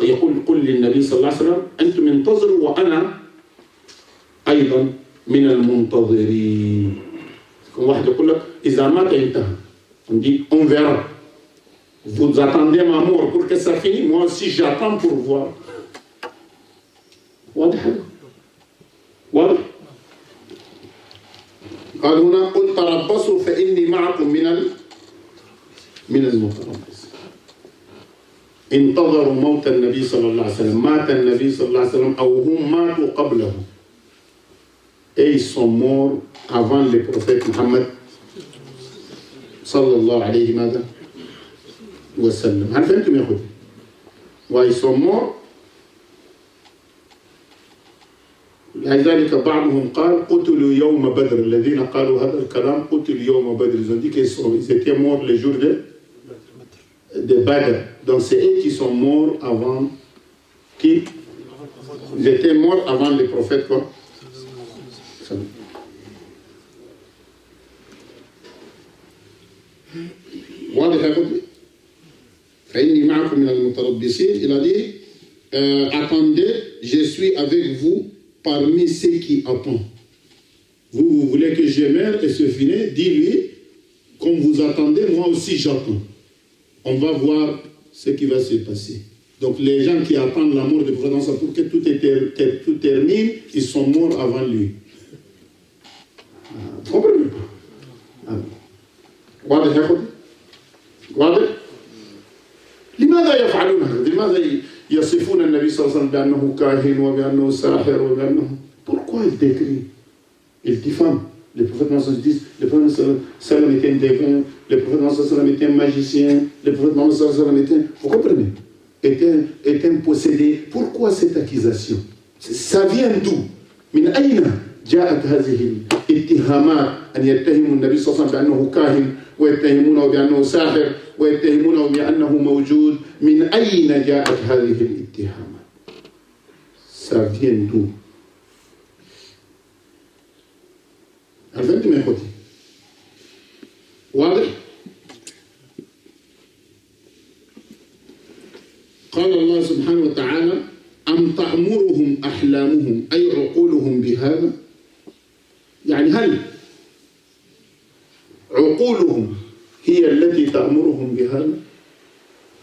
يقول قل للنبي صلى الله عليه وسلم أنتم انتظروا وأنا أيضا من المنتظرين. كم واحد يقول لك إذا مات انتهى. On dit on verra. Vous attendez ma mort pour que ça finisse. Moi aussi j'attends pour voir. واضح هذا؟ واضح؟ قال هنا قل تربصوا فإني معكم من المتربصين. انتظروا موت النبي صلى الله عليه وسلم. مات النبي صلى الله عليه وسلم أو هم ماتوا قبله. Et ils sont morts avant le prophète Mohammed صلى الله عليه وسلم. هل فهمتم يا أخوتي؟ وإils sont morts. لذلك بعضهم قال قتلوا يوم بدر. الذين قالوا هذا الكلام قتلوا يوم بدر. Ils ont dit qu'ils étaient morts le jour de Badr. Donc c'est eux qui sont morts avant qui? Ils étaient morts avant le prophète quoi? واضح يا أخوتي؟ فإني معكم من المتربصين. Il a dit attendez, je suis avec vous parmi ceux qui attendent. Vous voulez que je meure et se finisse, dis-lui, comme vous attendez, moi aussi j'attends. On va voir ce qui va se passer. Donc les gens qui attendent la mort de prophète pour que tout termine, ils sont morts avant lui. Vous comprenez pas? واضح يا أخوتي؟ واضح؟ لماذا يفعلون هذا؟ لماذا يصفون النبي صلى الله عليه وسلم بأنه كاهن وبأنه ساحر وبأنه... Pourquoi ils décrivent? Ils diffament. Les prophètes Mohammed disent le prophète Sallam était un dévin, le prophète Mohammed était un magicien, le prophète Mohammed était... Vous comprenez? est un possédé. Pourquoi cette accusation? Ça vient d'où? من أين جاءت هذه الاتهامات أن يتهموا النبي صلى الله عليه وسلم بأنه كاهن ويتهمونه بأنه ساحر ويتهمونه بأنه موجود؟ من أين جاءت هذه الاتهامات؟ Ça vient d'où? عرفت ما يخوتي؟ واضح؟ قال الله سبحانه وتعالى أم تأمرهم أحلامهم أي عقولهم بهذا؟ يعني هل عقولهم هي التي تأمرهم بهذا؟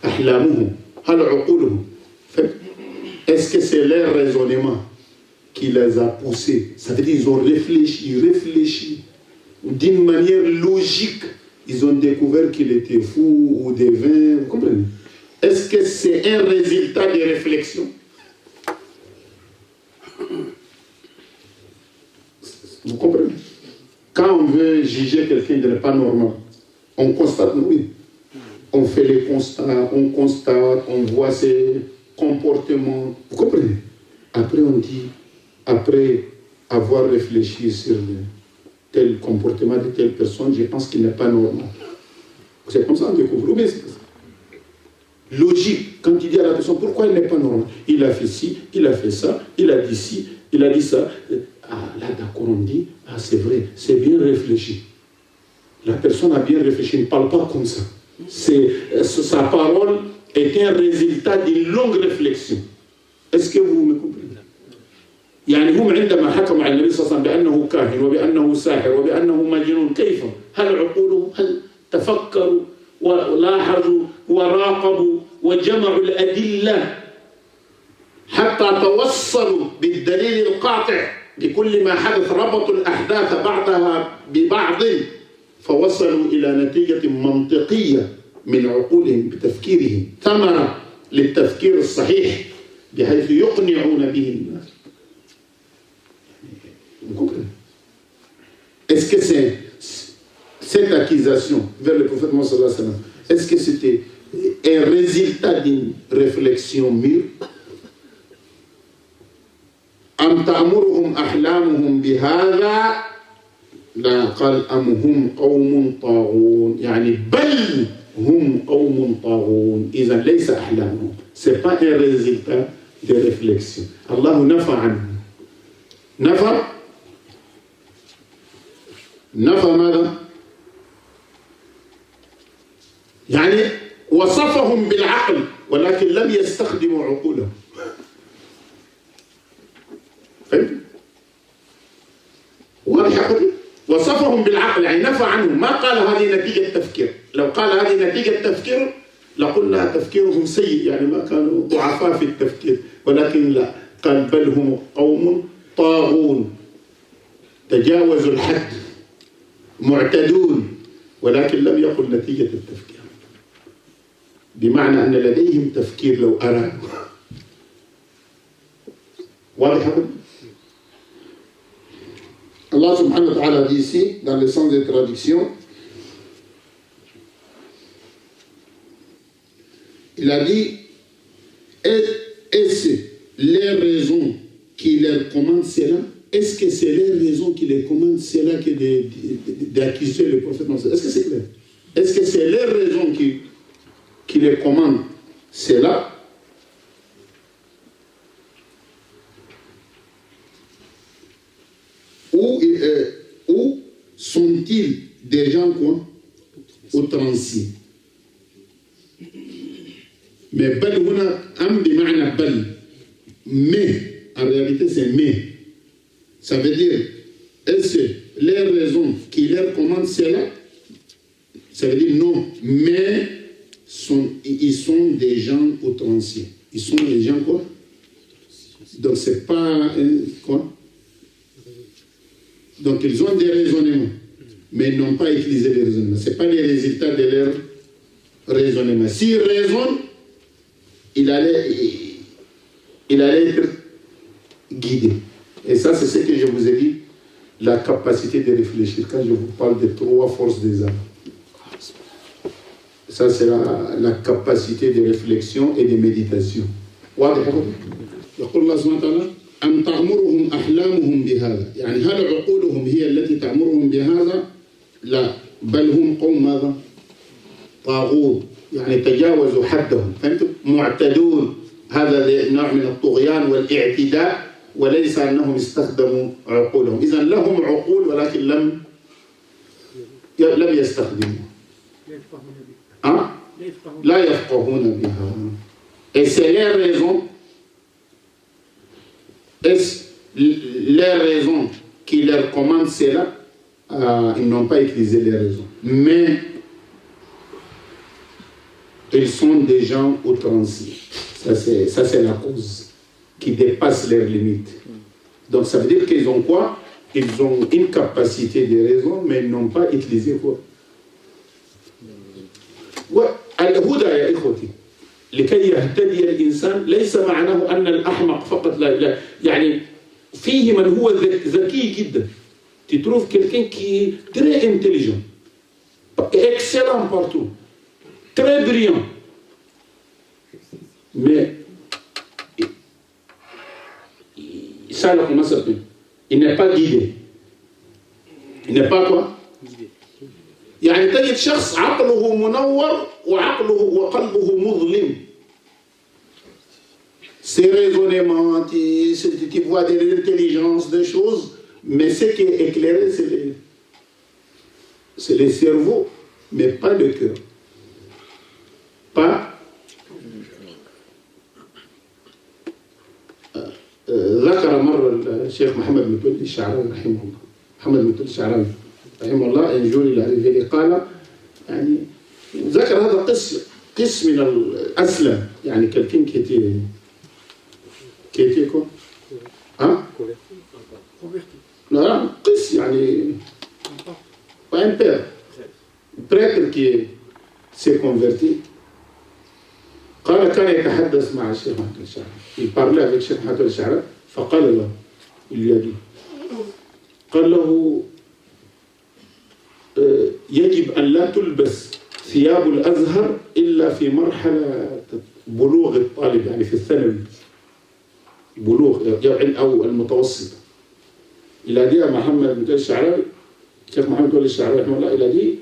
أحلامهم هل عقولهم؟ Est-ce que c'est leur raisonnement qui les a poussés? Ça veut dire qu'ils ont réfléchi d'une manière logique. Ils ont découvert qu'il était fou ou devin, vous comprenez? Est-ce que c'est un résultat de réflexion? Vous comprenez? Quand on veut juger quelqu'un de pas normal, on constate, oui. On fait les constats, on constate, on voit ses comportements. Vous comprenez? Après, on dit, après avoir réfléchi sur tel comportement de telle personne, je pense qu'il n'est pas normal. C'est comme ça qu'on découvre. Mais c'est logique. Quand tu dis à la personne, pourquoi il n'est pas normal? Il a fait ci, il a fait ça, il a dit ci, il a dit ça. Ah, là, d'accord, on dit, ah, c'est vrai, c'est bien réfléchi. La personne a bien réfléchi, il ne parle pas comme ça. Sa parole est un résultat d'une longue réflexion. Est-ce que vous me comprenez? يعني هم عندما حكموا على النبي صلى الله عليه وسلم بأنه كاهن وبأنه ساحر وبأنه مجنون، كيف؟ هل عقولهم هل تفكروا ولاحظوا وراقبوا وجمعوا الأدلة حتى توصلوا بالدليل القاطع بكل ما حدث، ربطوا الأحداث بعضها ببعض فوصلوا إلى نتيجة منطقية من عقولهم بتفكيرهم، ثمرة للتفكير الصحيح بحيث يقنعون به الناس. Est-ce que c'est cette accusation vers le prophète Mohammed sallallahu alayhi wa sallam, est-ce que c'était un résultat d'une réflexion mûre? أم تأمرهم أحلامهم بهذا؟ لا، قال أم هم قوم طاغون، يعني بل هم قوم طاغون. إذا ليس أحلامهم، c'est pas un résultat de réflexion. الله نفى عنه، نفى ماذا؟ يعني وصفهم بالعقل ولكن لم يستخدموا عقولهم. فهمت؟ واضح أقول؟ وصفهم بالعقل يعني نفى عنهم، ما قال هذه نتيجة تفكير. لو قال هذه نتيجة تفكير لقلنا تفكيرهم سيء، يعني ما كانوا ضعفاء في التفكير، ولكن لا، قال بل هم قوم طاغون تجاوزوا الحد معتدون، ولكن لم يقل نتيجة التفكير، بمعنى أن لديهم تفكير لو أرادوا. واضح؟ Allah subhanahu wa ta'ala dit ici, dans le sens des traductions, il a dit, est-ce les raisons qui leur commandent cela? Est-ce que c'est les raisons qui les commandent cela que d'accuser le prophète Mohammed? Est-ce que c'est clair? Est-ce que c'est les raisons qui les commandent cela? Ou sont-ils des gens quoi? Outranciers. Mais bal huna am bi ma'na bal, mais en réalité c'est mais. Ça veut dire, est-ce les raisons qui leur commandent cela? Ça veut dire non, mais ils sont des gens outranciers. Ils sont des gens quoi? Donc c'est pas quoi? Donc ils ont des raisonnements, mais ils n'ont pas utilisé les raisonnements. Ce n'est pas les résultats de leur raisonnement. S'ils raisonnent, il allait être guidé. Et ça, c'est ce que je vous ai dit, la capacité de réfléchir. Quand je vous parle des trois forces des âmes. Ça, c'est la capacité de réflexion et de méditation. يقول الله سبحانه وتعالى أم تأمرهم أحلامهم بهذا يعني هل عقولهم هي التي تأمرهم بهذا؟ لا بل هم قوم ماذا؟ طاغون يعني تجاوزوا حدهم فأنتم معتدون هذا نوع من الطغيان والاعتداء وليس أنهم استخدموا عقولهم إذن لهم عقول ولكن لم يستخدموا لا يفقهون بها et c'est les raisons les raisons qui leur commandent cela ils n'ont pas utilisé les raisons mais ils sont des gens outranciers ça c'est la cause qui dépasse leurs limites donc ça veut dire qu'ils ont quoi? Ils ont une capacité de raison mais ils n'ont pas utilisé quoi? الهدى يا إخوتي لكي يهتدي الإنسان ليس معناه أن الأحمق فقط لا يعني فيه من هو ذكي جدا tu trouves quelqu'un qui est très intelligent excellent partout très brillant mais ça là comment ça s'appelle il n'est pas guidé il n'est pas quoi يعني تجد شخص عقله منور وعقله وقلبه مظلم. Ses raisonnements, tu vois de l'intelligence, des choses, mais ce qui est éclairé, c'est les cerveaux, mais pas le cœur. Pas. ذكر مرة الشيخ محمد متولي الشعراوي رحمه الله. محمد متولي الشعراوي رحمه الله انجولي العريفي قال يعني ذكر هذا قس من الأسلم يعني quelqu'un qui était quoi hein non قس يعني pas un père prêtre qui s'est converti قال كان يتحدث مع الشيخ محمد الشعراوي il parlait avec الشيخ محمد الشعراوي فقال له il lui a dit قال له يجب أن لا تلبس ثياب الأزهر إلا في مرحلة بلوغ الطالب يعني في الثانوي بلوغ أو المتوسط il a dit à Mohamed Mutawalli الشعراوي Cheikh Mohamed Mutawalli الشعراوي رحمه الله il a dit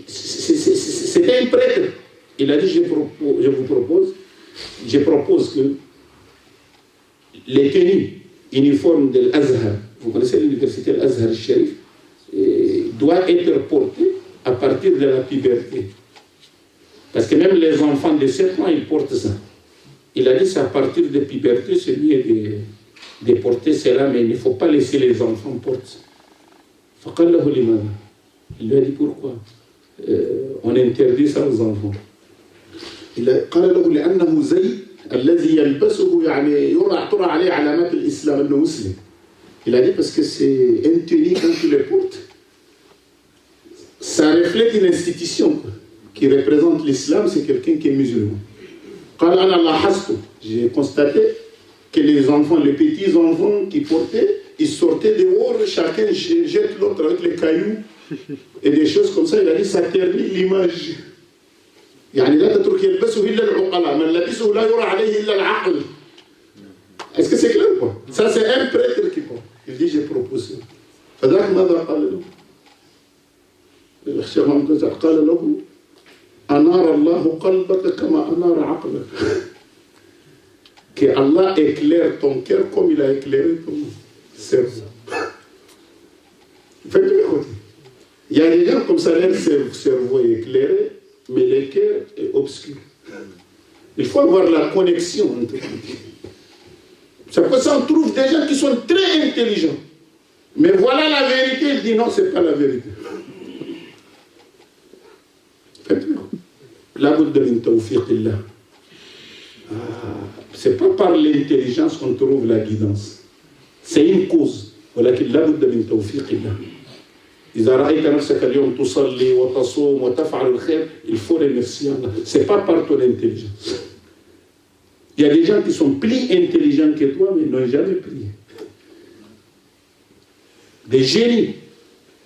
c'était un prêtre il a dit je propose que les tenues uniformes de l'Azhar vous connaissez l'université l'Azhar al-Sharif doit être porté à partir de la puberté. Parce que même les enfants de 7 ans, ils portent ça. Il a dit c'est à partir de la puberté, c'est lui de porter cela, mais il ne faut pas laisser les enfants porter ça. Il lui a dit pourquoi on interdit ça aux enfants. قال له لأنه زي الذي يلبسه يعني ترى عليه علامات الإسلام أنه مسلم. Il a dit parce que c'est un tenue quand tu le portes, ça reflète une institution qui représente l'islam, c'est quelqu'un qui est musulman. قال أنا لاحظت, j'ai constaté que les enfants, les petits enfants qui portaient, ils sortaient dehors, chacun jette l'autre avec les cailloux et des choses comme ça. Il a dit ça ternit l'image. يعني لا تترك يلبسه إلا العقلاء من لبسه لا يرى عليه إلا العقل. Est-ce que c'est clair quoi? Ça c'est un prêtre qui porte. Il dit j'ai proposé. فذاك ماذا قال له؟ الشيخ محمد قال له أنار الله قلبك كما أنار عقلك. Que Allah éclaire ton cœur comme il a éclairé ton cerveau. Il y a des gens comme ça, leur cerveau est éclairé, mais le cœur est obscur. Il faut avoir la connexion entre eux. C'est pour ça qu'on trouve des gens qui sont très intelligents. Mais voilà la vérité, il dit non, ce n'est pas la vérité. La bout de l'intawfiqillah. C'est pas par l'intelligence qu'on trouve la guidance. C'est une cause. ولكن لا بد من توفيق الله. إذا رأيت نفسك اليوم تصلي وتصوم وتفعل الخير, il faut remercier Allah. C'est pas par ton intelligence. Il y a des gens qui sont plus intelligents que toi, mais n'ont jamais prié. Des génies,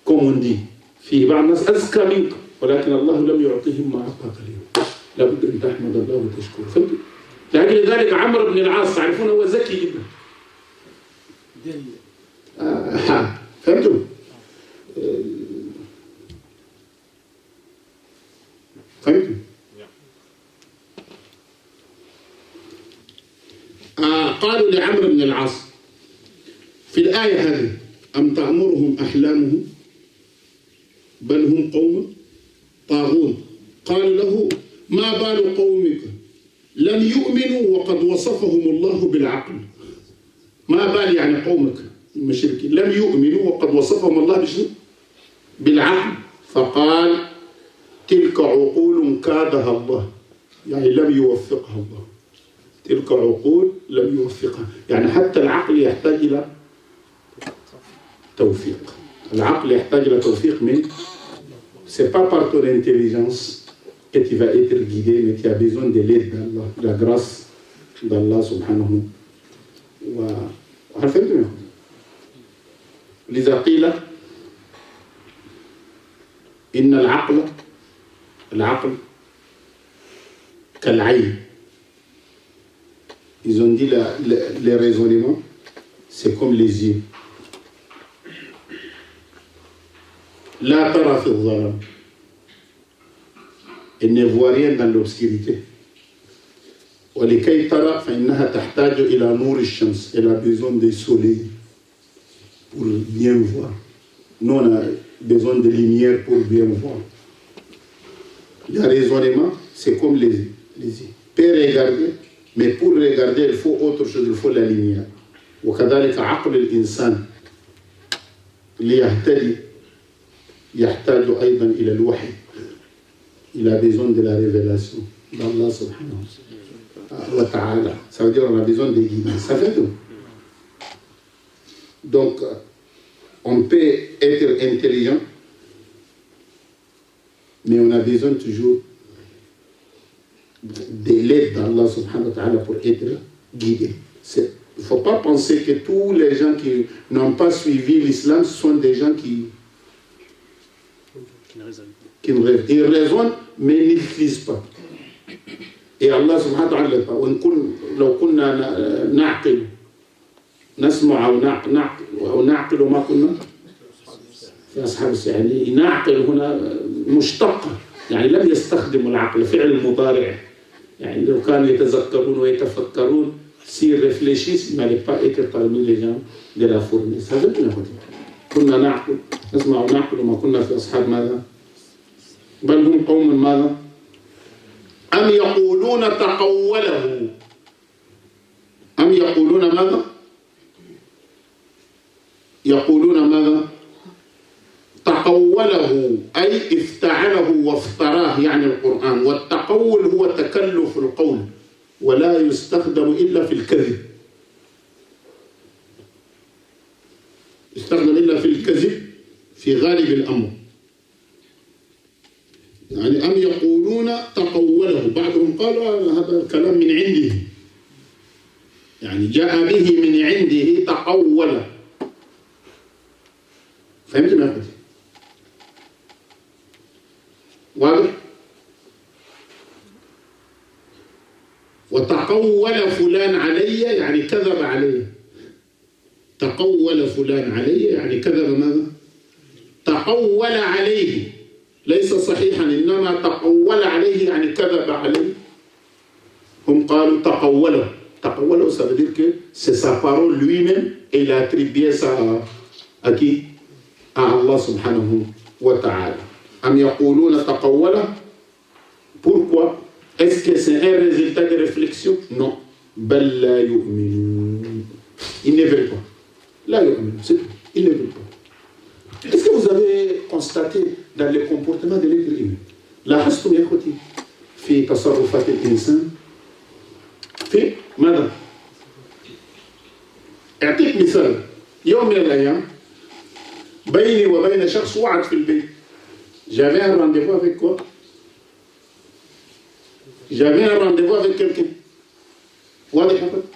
comme on dit. في بعض الناس أذكى منك ولكن الله لم يعطهم ما أعطاك اليوم. لابد أن تحمد الله وتشكره. فهمت؟ لأجل ذلك عمرو بن العاص تعرفون هو ذكي جدا. فهمتوا؟ فهمتوا؟ قالوا لعمرو بن العاص في الآية هذه أم تأمرهم أحلامهم بل هم قوم طاغون. قال له ما بال قومك لم يؤمنوا وقد وصفهم الله بالعقل. ما بال يعني قومك المشركين لم يؤمنوا وقد وصفهم الله بشنو؟ بالعقل. فقال تلك عقول كادها الله، يعني لم يوفقها الله. تلك عقول لم يوفقها، يعني حتى العقل يحتاج إلى توفيق. العقل يحتاج إلى توفيق من c'est pas par ton intelligence que tu vas être guidé, mais tu as besoin de l'aide d'Allah, de la grâce d'Allah subhanahu wa ta'ala. لذا قيل إن العقل كالعين. Ils ont dit les raisonnements, c'est comme les yeux. لا ترى في الظلام. Elle ne voit rien dans l'obscurité. ولكي ترى فإنها تحتاج إلى نور الشمس. Elle a besoin du soleil pour bien voir. Nous, on a besoin de lumière pour bien voir. Le raisonnement, c'est comme les yeux. On peut regarder, mais pour regarder, il faut autre chose, il faut la lumière. وكذلك عقل الإنسان ليهتدي يحتاج أيضا إلى الوحي. Il a besoin de la révélation d'Allah subhanahu wa ta'ala. Ça veut dire qu'on a besoin de guidance. Ça fait tout. Donc, on peut être intelligent, mais on a besoin toujours de l'aide d'Allah subhanahu wa ta'ala pour être guidé. Il ne faut pas penser que tous les gens qui n'ont pas suivi l'islam sont des gens qui ils raisonnent mais n'utilisent pas. Et Allah subhanahu wa ta'ala لو كنا نعقل نسمع أو نعقل ما كنا في أصحاب السعير. يعني نعقل هنا مشتقة، يعني لم يستخدموا العقل، فعل مضارع. يعني لو كانوا يتذكرون ويتفكرون s'ils réfléchissent, ils n'allaient pas être parmi les gens de la fournaise. Ça veut dire كنا نعقل نسمع ونعقل وما كنا في أصحاب ماذا؟ بل هم قوم ماذا؟ أم يقولون تقوله. أم يقولون ماذا؟ يقولون ماذا؟ تقوله أي افتعله وافتراه، يعني القرآن. والتقول هو تكلف القول ولا يستخدم إلا في الكذب. يستخدم إلا في الكذب في غالب الأمر. يعني أم يقولون تقوله. بعضهم قالوا هذا الكلام من عنده، يعني جاء به من عنده تقوله. فهمت ما أخذ؟ واضح؟ وتقول فلان علي يعني كذب علي. تقول فلان علي يعني كذب ماذا؟ تقول عليه ليس صحيحا، إنما تقول عليه يعني كذب عليه. هم قالوا تقوله. تقوله ça veut dire que c'est sa parole lui-même et il a attribué ça à qui? À Allah subhanahu wa ta'ala. Am yaquluna taqawwala. Pourquoi? Est-ce que c'est un résultat de réflexion? Non. Bal la yu'minun. Ils ne veulent pas. La yu'minun, c'est tout. Ils ne veulent pas. Est-ce que vous avez constaté dans le comportement de l'être humain لاحظتم يا اخوتي في تصرفات الانسان في ماذا؟ اعطيك مثال. يوم من الايام بيني وبين شخص وعد في البيت. J'avais un rendez-vous avec quoi? J'avais un rendez-vous avec quelqu'un. واضح يا اخوتي؟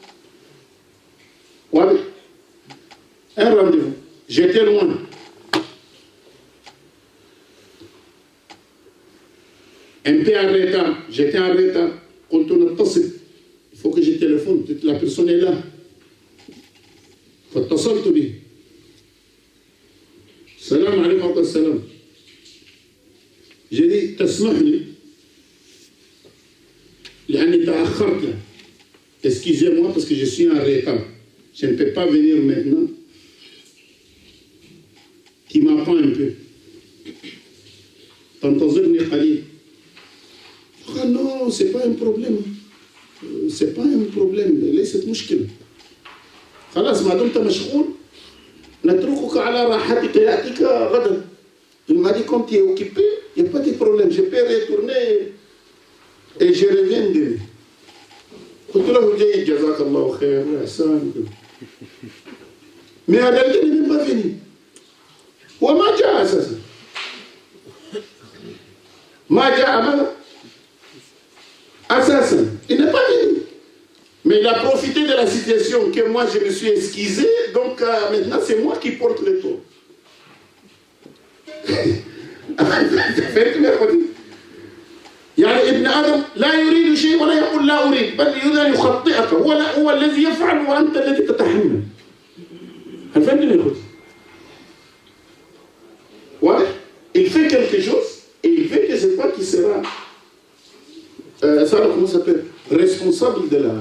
واضح؟ Un rendez-vous. J'étais loin. un peu en retard, j'étais en retard. Quand on اتصل, il faut que je téléphone, la personne est là. فاتصلت به. السلام عليكم ورحمة السلام. J'ai dit, تسمح لي لأني تأخرت. Excusez-moi parce que je suis en retard. Je ne peux pas venir maintenant. Qui m'apprend un peu. تنتظرني قليل. Ah non, c'est pas un problème. C'est pas un problème. ليست مشكلة. خلاص ما دمت مشغول نتركك على راحتك يأتيك غدا. Il m'a dit comme tu es occupé, il n'y a pas de problème. Je peux retourner et je reviens demain. قلت له جيد جزاك الله خير إحسان. Mais en réalité, il n'est même pas venu. وما جاء أساسا. ما جاء أبدا. أساسا. Il n'est pas venu. Mais il a profité de la situation que moi je me suis excusé, donc maintenant c'est moi qui porte le tour. يعني ابن آدم لا يريد شيء ولا يقول لا أريد بل يريد أن يخطئك هو الذي يفعل وأنت الذي تتحمل. هل فهمتني يا أخوتي؟ واضح؟ Il fait quelque chose et il veut que c'est toi qui sera ça comment ça s'appelle responsable de la.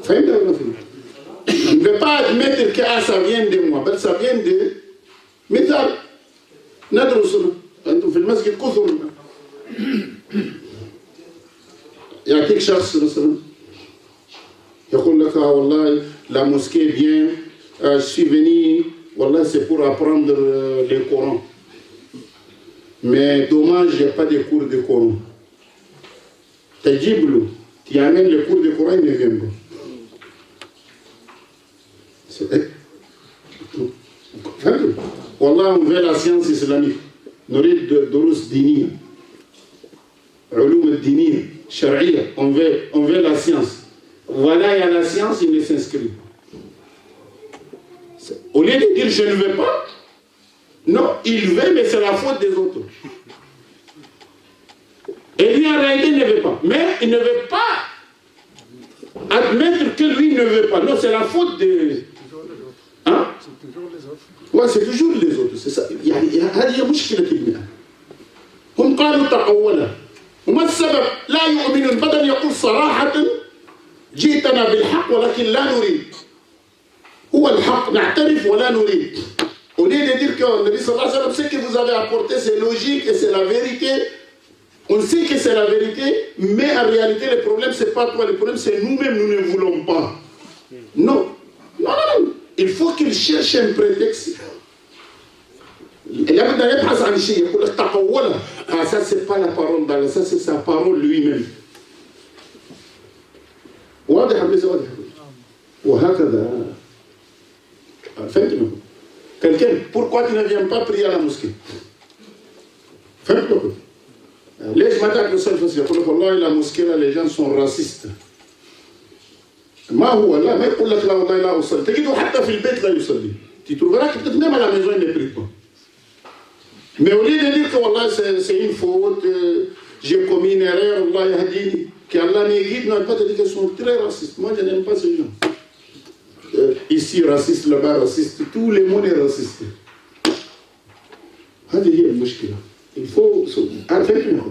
Il ne veut pas admettre que ça vient de moi, mais ça vient de مثال ندرس أنتم في المسجد كثر يعطيك شخص مثلا يقول لك والله la mosquée vient je suis venu والله c'est pour apprendre le Coran mais dommage il n'y a pas de cours de Coran. تجيب له tu amènes le cours de Coran il ne vient pas. والله on veut la science islamique نريد دروس دينية علوم الدينية شرعية on veut la science. Voilà il y a la science il ne s'inscrit. Au lieu de dire je ne veux pas, non il veut mais c'est la faute des autres. Et lui en réalité il ne veut pas, mais il ne veut pas admettre que lui ne veut pas. Non c'est la faute de hein? C'est toujours les autres. Ouais, c'est toujours les autres, c'est ça. يعني هذه مشكلة ابن آدم. هم قالوا تقولا. وما السبب؟ لا يؤمنون بدل يقول صراحة جئتنا بالحق ولكن لا نريد. هو الحق نعترف ولا نريد. Au lieu de dire que le Nabi sallallahu alayhi wa sallam, ce que vous avez apporté c'est logique et c'est la vérité. On sait que c'est la vérité, mais en réalité le problème c'est pas toi, le problème c'est nous-mêmes, nous ne voulons pas. Non. Non, non, non. Il faut qu'il cherche un prétexte. يبدأ يبحث عن شيء يقول لك تقولها. Ça c'est pas la parole d'Allah, ça c'est sa parole lui-même. واضح أم ليس واضح؟ وهكذا. فهمتوا؟ Quelqu'un, pourquoi tu ne viens pas prier à la mosquée? فهمتوا؟ ليش ما تأكل سلفس؟ يقول لك والله la mosquée là les gens sont racistes. ما هو لا ما يقول لك لا والله لا أصلي تجده حتى في البيت لا يصلي. Tu trouveras que peut-être même à la maison il ne prie pas. Mais au lieu de dire que والله c'est une faute, j'ai commis une erreur, Allah yahdini, qu'Allah me guide, non, pas te dire qu'ils sont très racistes. Moi je n'aime pas ces gens. Ici raciste, là-bas raciste, tout le monde est raciste. هذه هي المشكلة. Il faut عارفين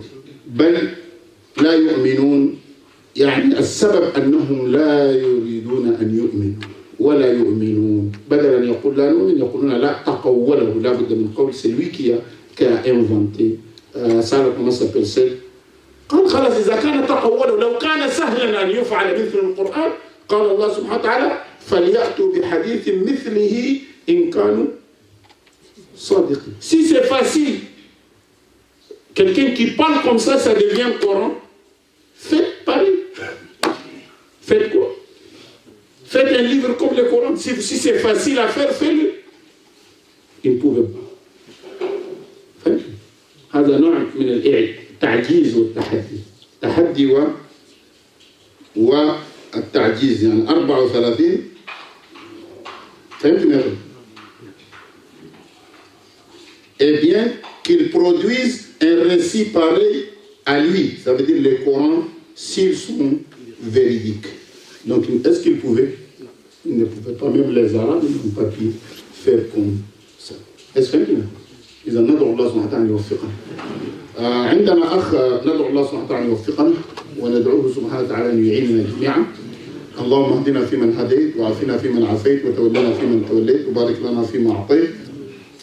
بل لا يؤمنون. يعني السبب أنهم لا يريدون أن يؤمنوا ولا يؤمنون بدل أن يقول لا نؤمن يقولون لا تقوله لا بد من قول c'est lui qui a inventé ça comment ça s'appelle قال خلاص إذا كان تقوله لو كان سهلا أن يفعل مثل القرآن قال الله سبحانه وتعالى فليأتوا بحديث مثله إن كانوا صادقين. Si c'est facile quelqu'un qui parle comme ça devient Coran. Faites pareil. Faites quoi? Faites un livre comme le Coran. Si c'est facile à faire, faites-le. Ils ne pouvaient pas. هذا نوع من التعجيز والتحدي. التحدي والتعجيز يعني 34 فهمتم يا رب؟ Eh bien, qu'ils produisent un récits pareils à lui, ça veut dire les Corans, s'ils sont véridiques. Donc, est-ce qu'ils pouvaient? Ils ne pouvaient pas, même les Arabes, ils n'ont pas pu faire comme ça. Est-ce que إذا ندعو الله سبحانه وتعالى يوفقنا. عندنا أخ ندعو الله سبحانه وتعالى يوفقنا وندعوه سبحانه وتعالى أن يعيننا جميعا. اللهم اهدنا فيمن هديت وعافنا فيمن عافيت وتولنا فيمن توليت وبارك لنا فيما أعطيت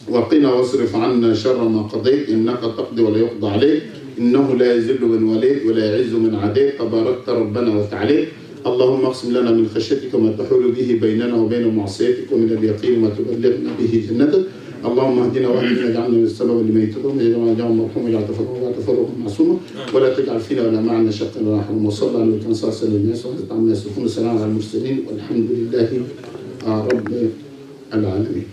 وقنا واصرف عنا شر ما قضيت إنك تقضي ولا يقضى عليك إنه لا يذل من وليت ولا يعز من عاديت تباركت ربنا وتعاليت. اللهم اقسم لنا من خشيتك ما تحول به بيننا وبين معصيتك ومن اليقين ما تبلغنا به جنتك. اللهم اهدنا واهدنا اجعلنا من السبب لما يتقون اجعلنا مرحوم اجعل تفرقا معصوما ولا تجعل فينا ولا معنا شقا ولا حرما وصلى على النبي صلى الله عليه وسلم وعلى الناس والسلام على المرسلين والحمد لله رب العالمين.